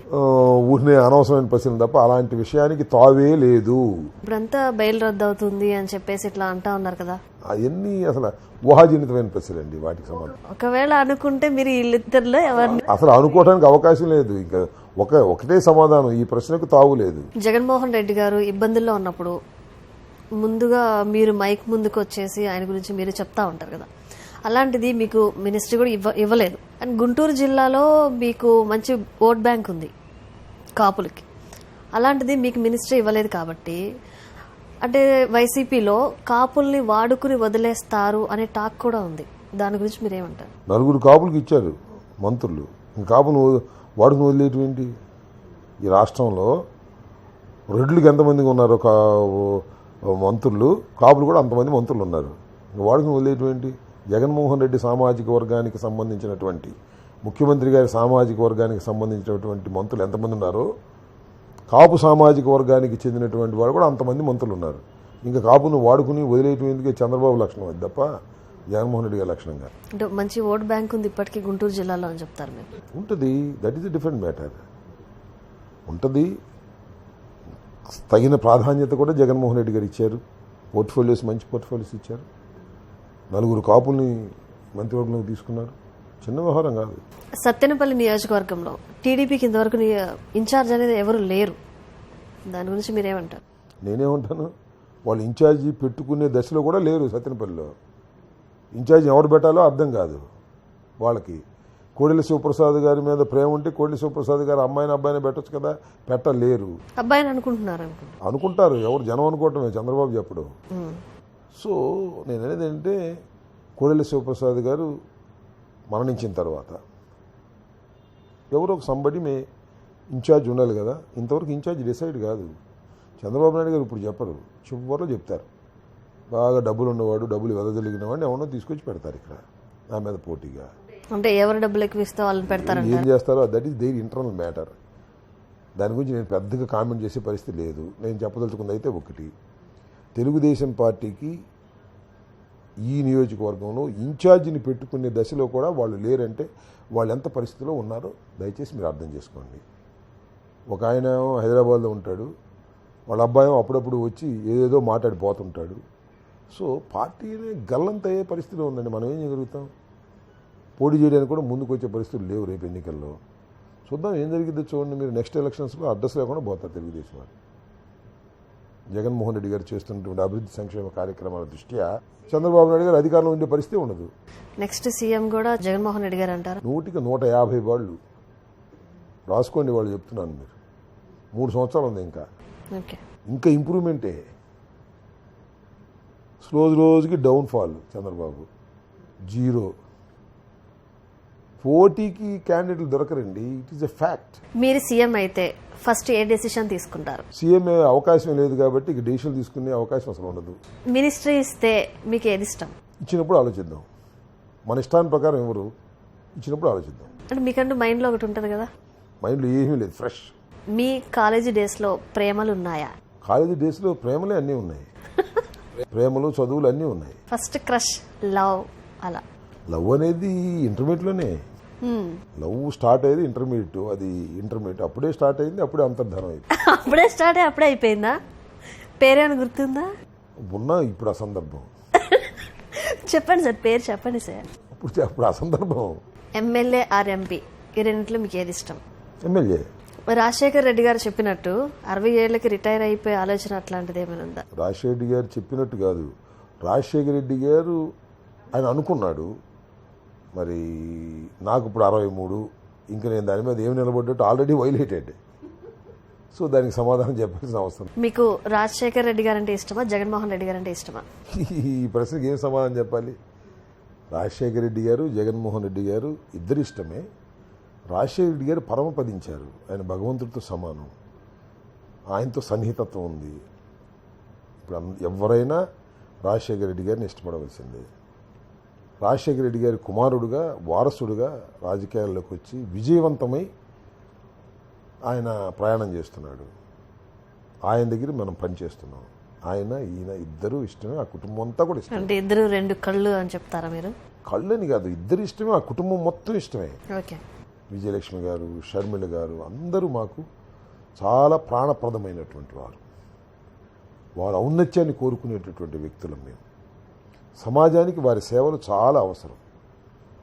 ఊరినే అనవసరమైన ప్రశ్న తప్ప అలాంటి విషయానికి తావే లేదు. ఇప్పుడంతా బెయిల్ రద్దు అవుతుంది అని చెప్పేసి ఇట్లా అంటా ఉన్నారు కదా. అవన్నీ అసలు ఊహాజనితమైన ప్రశ్నలండి. వాటికి సంబంధం ఒకవేళ అనుకుంటే మీరు వీళ్ళిద్దరిలో ఎవరిని? అసలు అనుకోవడానికి అవకాశం లేదు. ఇంకా ఒకటే సమాధానం, ఈ ప్రశ్నకు తావు లేదు. జగన్మోహన్ రెడ్డి గారు ఇబ్బందుల్లో ఉన్నప్పుడు ముందుగా మీరు మైక్ ముందుకు వచ్చేసి ఆయన గురించి మీరు చెప్తా ఉంటారు కదా. అలాంటిది మీకు మినిస్ట్రీ కూడా ఇవ్వలేదు. అండ్ గుంటూరు జిల్లాలో మీకు మంచి ఓట్ బ్యాంక్ ఉంది కాపులకి. అలాంటిది మీకు మినిస్ట్రీ ఇవ్వలేదు కాబట్టి అంటే వైసీపీలో కాపుల్ని వాడుకుని వదిలేస్తారు అనే టాక్ కూడా ఉంది. దాని గురించి మీరేమంటారు? 4 కాపులకి ఇచ్చారు మంత్రులు. కాపులు వాడుకుని వదిలేటువంటి ఈ రాష్ట్రంలో రెడ్లకి ఎంతమందికి ఉన్నారు మంత్రులు, కాపులు కూడా అంతమంది మంత్రులు ఉన్నారు. వాడుకుని వదిలేటువంటి జగన్మోహన్ రెడ్డి సామాజిక వర్గానికి సంబంధించినటువంటి ముఖ్యమంత్రి గారి సామాజిక వర్గానికి సంబంధించినటువంటి మంత్రులు ఎంతమంది ఉన్నారో కాపు సామాజిక వర్గానికి చెందినటువంటి వాడు కూడా అంతమంది మంత్రులు ఉన్నారు. ఇంకా కాపును వాడుకుని వదిలేటువంటి చంద్రబాబు లక్షణం అది తప్ప జగన్మోహన్ రెడ్డి గారి లక్షణంగా. అంటే మంచి ఓట్ బ్యాంక్ ఉంది ఇప్పటికీ గుంటూరు జిల్లాలో అని చెప్తారు మీరు? ఉంటుంది. That is a different matter. ఉంటుంది. తగిన ప్రాధాన్యత కూడా జగన్మోహన్ రెడ్డి గారు ఇచ్చారు. పోర్ట్ఫోలియోస్, మంచి పోర్ట్ఫోలియోస్ ఇచ్చారు. 4 కాపుల్ని మంత్రివర్గంలోకి తీసుకున్నారు. చిన్న వ్యవహారం కాదు. సత్తెనపల్లి నియోజకవర్గంలో టీడీపీకి ఇంతవరకు ఇన్ఛార్జ్ అనేది ఎవరు లేరు. దాని గురించి మీరేమంటారు? నేనేమంటాను, వాళ్ళు ఇన్ఛార్జి పెట్టుకునే దశలో కూడా లేరు. సత్తెనపల్లిలో ఇన్ఛార్జి ఎవరు పెట్టాలో అర్థం కాదు వాళ్ళకి. కోడెల శివప్రసాద్ గారి మీద ప్రేమ ఉంటే కోడెల శివప్రసాద్ గారు అబ్బాయిని పెట్టచ్చు కదా, పెట్టలేరు. అబ్బాయిని అనుకుంటారు. ఎవరు జనం అనుకోవటమే, చంద్రబాబు చెప్పడు. సో నేను అనేది ఏంటంటే కోడెల శివప్రసాద్ గారు మరణించిన తర్వాత ఎవరో ఒక సంబడి ఇన్ఛార్జ్ ఉండాలి కదా. ఇంతవరకు ఇన్ఛార్జ్ డిసైడ్ కాదు. చంద్రబాబు నాయుడు గారు ఇప్పుడు చెప్పరు, చివరిలో చెప్తారు. బాగా డబ్బులు ఉన్నవాడు, డబ్బులు వెదజలిగిన వాడిని ఎవరో తీసుకొచ్చి పెడతారు ఇక్కడ నా మీద పోటీగా. అంటే ఎవరు డబ్బులు ఎక్కువ ఇస్తే వాళ్ళని పెడతారంట. ఏం చేస్తారో that is their internal matter. దాని గురించి నేను పెద్దగా కామెంట్ చేసే పరిస్థితి లేదు. నేను చెప్పదలుచుకుంది అయితే ఒకటి, తెలుగుదేశం పార్టీకి ఈ నియోజకవర్గంలో ఇన్ఛార్జిని పెట్టుకునే దశలో కూడా వాళ్ళు లేరంటే వాళ్ళు ఎంత పరిస్థితిలో ఉన్నారో దయచేసి మీరు అర్థం చేసుకోండి. ఒక ఆయన హైదరాబాద్లో ఉంటాడు, వాళ్ళ అబ్బాయి అప్పుడప్పుడు వచ్చి ఏదేదో మాట్లాడిపోతుంటాడు. సో పార్టీని గల్లంత అయ్యే పరిస్థితిలో ఉందండి. మనం ఏం చేయగలుగుతాం? పోటీ చేయడానికి కూడా ముందుకు వచ్చే పరిస్థితులు లేవు రేపు ఎన్నికల్లో. చూద్దాం ఏం జరిగిద్దో చూడండి. మీరు నెక్స్ట్ ఎలక్షన్స్లో అడ్రస్ లేకుండా పోతారు తెలుగుదేశం వారు. జగన్మోహన్ రెడ్డి గారు చేస్తున్నటువంటి అభివృద్ధి సంక్షేమ కార్యక్రమాల దృష్ట్యా చంద్రబాబు నాయుడు గారు అధికారంలో ఉండే పరిస్థితి ఉండదు. నెక్స్ట్ సీఎం కూడా జగన్మోహన్ రెడ్డి గారు అంటారు. 150 వాళ్ళు రాసుకోండి, వాళ్ళు చెప్తున్నాను. మీరు 3 సంవత్సరాలు ఉంది ఇంకా ఇంప్రూవ్మెంటే. రోజుకి డౌన్ఫాల్. చంద్రబాబు 0. పోటీకి క్యాండిడేట్లు దొరకరండి. It is a fact. మీరు సీఎం అయితే ఫస్ట్ ఏ డెసిషన్ తీసుకుంటారు? సీఎం అవకాశం లేదు కాబట్టి ఇక డెసిషన్ తీసుకునే అవకాశం అసలు ఉండదు. మినిస్ట్రీ ఇస్తే మీకు ఏది ఇష్టం? ఇచ్చినప్పుడు ఆలోచిద్దాం. మన ఇష్టాన్ని ప్రకారం ఎవరు ఇచ్చినప్పుడు ఆలోచిద్దాం. అంటే మీకంటూ మైండ్లో ఒకటి ఉంటుంది కదా? మైండ్లో ఏమీ లేదు, ఫ్రెష్. మీ కాలేజీ డేస్లో ప్రేమలు ఉన్నాయా? కాలేజీ డేస్లో ప్రేమలే అన్నీ ఉన్నాయి. ప్రేమలు, చదువులు అన్నీ ఉన్నాయి. ఫస్ట్ క్రష్, లవ్ అలా? లవ్ అనేది ఇంటర్మీడియట్లోనే. లవ్ స్టార్ట్ అయ్యేది ఇంటర్మీడియట్. అది ఇంటర్మీడియట్ అప్పుడే స్టార్ట్ అయింది, అప్పుడే అంతర్ధానం అయింది. అప్పుడే స్టార్ట్ అయ్యి అప్పుడే అయిపోయిందా? పేరేమైనా గుర్తుందా? ఉన్నా ఇప్పుడు ఆ సందర్భం. చెప్పండి సార్, పేరు చెప్పండి సార్. అప్పుడు ఆ సందర్భం. ఎమ్మెల్యే ఆర్ ఎంపీ ఈ రెండింటిలో మీకు ఏది ఇష్టం? ఎమ్మెల్యే. రాజశేఖర్ రెడ్డి గారు చెప్పినట్టు 60 ఏళ్లకి రిటైర్ అయిపోయే ఆలోచన అట్లాంటిది ఏమైనా ఉందా? రాజశేఖర రెడ్డి గారు చెప్పినట్టు కాదు, రాజశేఖర రెడ్డి గారు ఆయన అనుకున్నాడు. మరి నాకు ఇప్పుడు 63, ఇంకా నేను దాని మీద ఏమి నిలబడ్డట్టు ఆల్రెడీ వైలేటెడ్. సో దానికి సమాధానం చెప్పాల్సిన అవసరం. మీకు రాజశేఖర్ రెడ్డి గారు అంటే ఇష్టమా, జగన్మోహన్ రెడ్డి గారు అంటే ఇష్టమా? ఈ ప్రశ్నకి ఏం సమాధానం చెప్పాలి? రాజశేఖర రెడ్డి గారు, జగన్మోహన్ రెడ్డి గారు ఇద్దరు ఇష్టమే. రాజశేఖర రెడ్డి గారు పరమపదించారు. ఆయన భగవంతుడితో సమానం, ఆయనతో సన్నిహితత్వం ఉంది. ఇప్పుడు ఎవరైనా రాజశేఖర రెడ్డి గారిని ఇష్టపడవలసిందే. రాజశేఖర రెడ్డి గారి కుమారుడుగా, వారసుడుగా రాజకీయాల్లోకి వచ్చి విజయవంతమై ఆయన ప్రయాణం చేస్తున్నాడు. ఆయన దగ్గర మనం పనిచేస్తున్నాం. ఈయన ఇద్దరు ఇష్టమే, ఆ కుటుంబం అంతా కూడా ఇష్టం. అంటే ఇద్దరు 2 కళ్ళు అని చెప్తారా మీరు? కళ్ళు అని కాదు, ఇద్దరు ఇష్టమే, ఆ కుటుంబం మొత్తం ఇష్టమే. ఓకే. విజయలక్ష్మి గారు, షర్మిల గారు అందరూ మాకు చాలా ప్రాణప్రదమైనటువంటి వారు. వారు ఔన్నత్యాన్ని కోరుకునేటటువంటి వ్యక్తులం మేము. సమాజానికి వారి సేవలు చాలా అవసరం.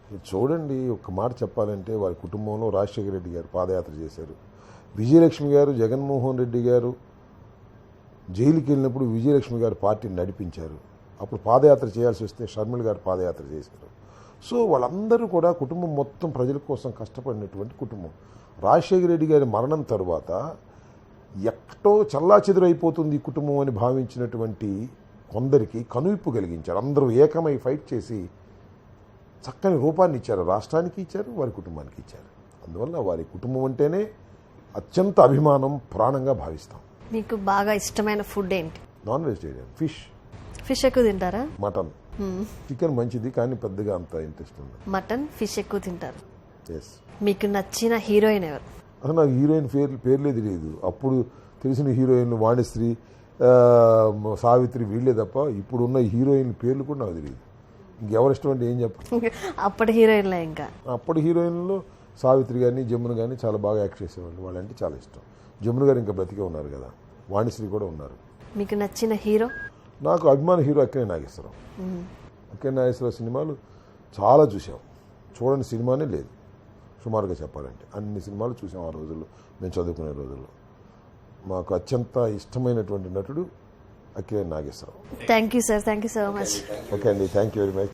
మీరు చూడండి, ఒక్క మాట చెప్పాలంటే వారి కుటుంబంలో రాజశేఖర రెడ్డి గారు పాదయాత్ర చేశారు. విజయలక్ష్మి గారు, జగన్మోహన్ రెడ్డి గారు జైలుకి వెళ్ళినప్పుడు విజయలక్ష్మి గారు పార్టీని నడిపించారు. అప్పుడు పాదయాత్ర చేయాల్సి వస్తే షర్మిల గారు పాదయాత్ర చేశారు. సో వాళ్ళందరూ కూడా కుటుంబం మొత్తం ప్రజల కోసం కష్టపడినటువంటి కుటుంబం. రాజశేఖర రెడ్డి గారి మరణం తరువాత ఎక్కడో చల్లాచెదురైపోతుంది ఈ కుటుంబం అని భావించినటువంటి కొందరికి కనువిప్పు కలిగించారు. అందరూ ఏకమై ఫైట్ చేసి చక్కని రూపాన్ని ఇచ్చారు. రాష్ట్రానికి ఇచ్చారు, వారి కుటుంబానికి ఇచ్చారు. అందువల్ల వారి కుటుంబం అంటేనే అత్యంత అభిమానం, ప్రాణంగా భావిస్తాం. మీకు బాగా ఇష్టమైన ఫుడ్ ఏంటి? Non vegetarian. ఫిష్ ఎక్కువ తింటారా? మటన్. చికెన్ మంచిది కానీ పెద్దగా అంత ఇంట్రెస్ట్ ఉంది. మటన్, ఫిష్ ఎక్కువ తింటారు. ఎస్. మీకు నచ్చిన హీరోయిన్ ఎవరు? అసలు నాకు హీరోయిన్ పేర్లే తెలియదు. అప్పుడు తెలిసిన హీరోయిన్లు వాణిశ్రీ, సావిత్రి వీళ్ళే తప్ప ఇప్పుడున్న హీరోయిన్ పేర్లు కూడా నాకు తెలియదు. ఇంకెవరు ఇష్టం అంటే ఏం చెప్పండి. అప్పటి హీరోయిన్లే. ఇంకా అప్పటి హీరోయిన్లో సావిత్రి కానీ, జమున కానీ చాలా బాగా యాక్ట్ చేసేవాళ్ళు. వాళ్ళంటే చాలా ఇష్టం. జమున గారు ఇంకా బ్రతికే ఉన్నారు కదా, వాణిశ్రీ కూడా ఉన్నారు. మీకు నచ్చిన హీరో? నాకు అభిమాన హీరో అక్కినే నాగేశ్వరరావు. అక్కినే నాగేశ్వరరావు సినిమాలు చాలా చూసాం. చూడని సినిమానే లేదు సుమారుగా చెప్పాలంటే. అన్ని సినిమాలు చూసాం ఆ రోజుల్లో, మేము చదువుకునే రోజుల్లో. మాకు అత్యంత ఇష్టమైనటువంటి నటుడు Akkineni Nageswararao. Thank you sir, thank you so much. Okay అండి, థ్యాంక్ యూ వెరీ మచ్.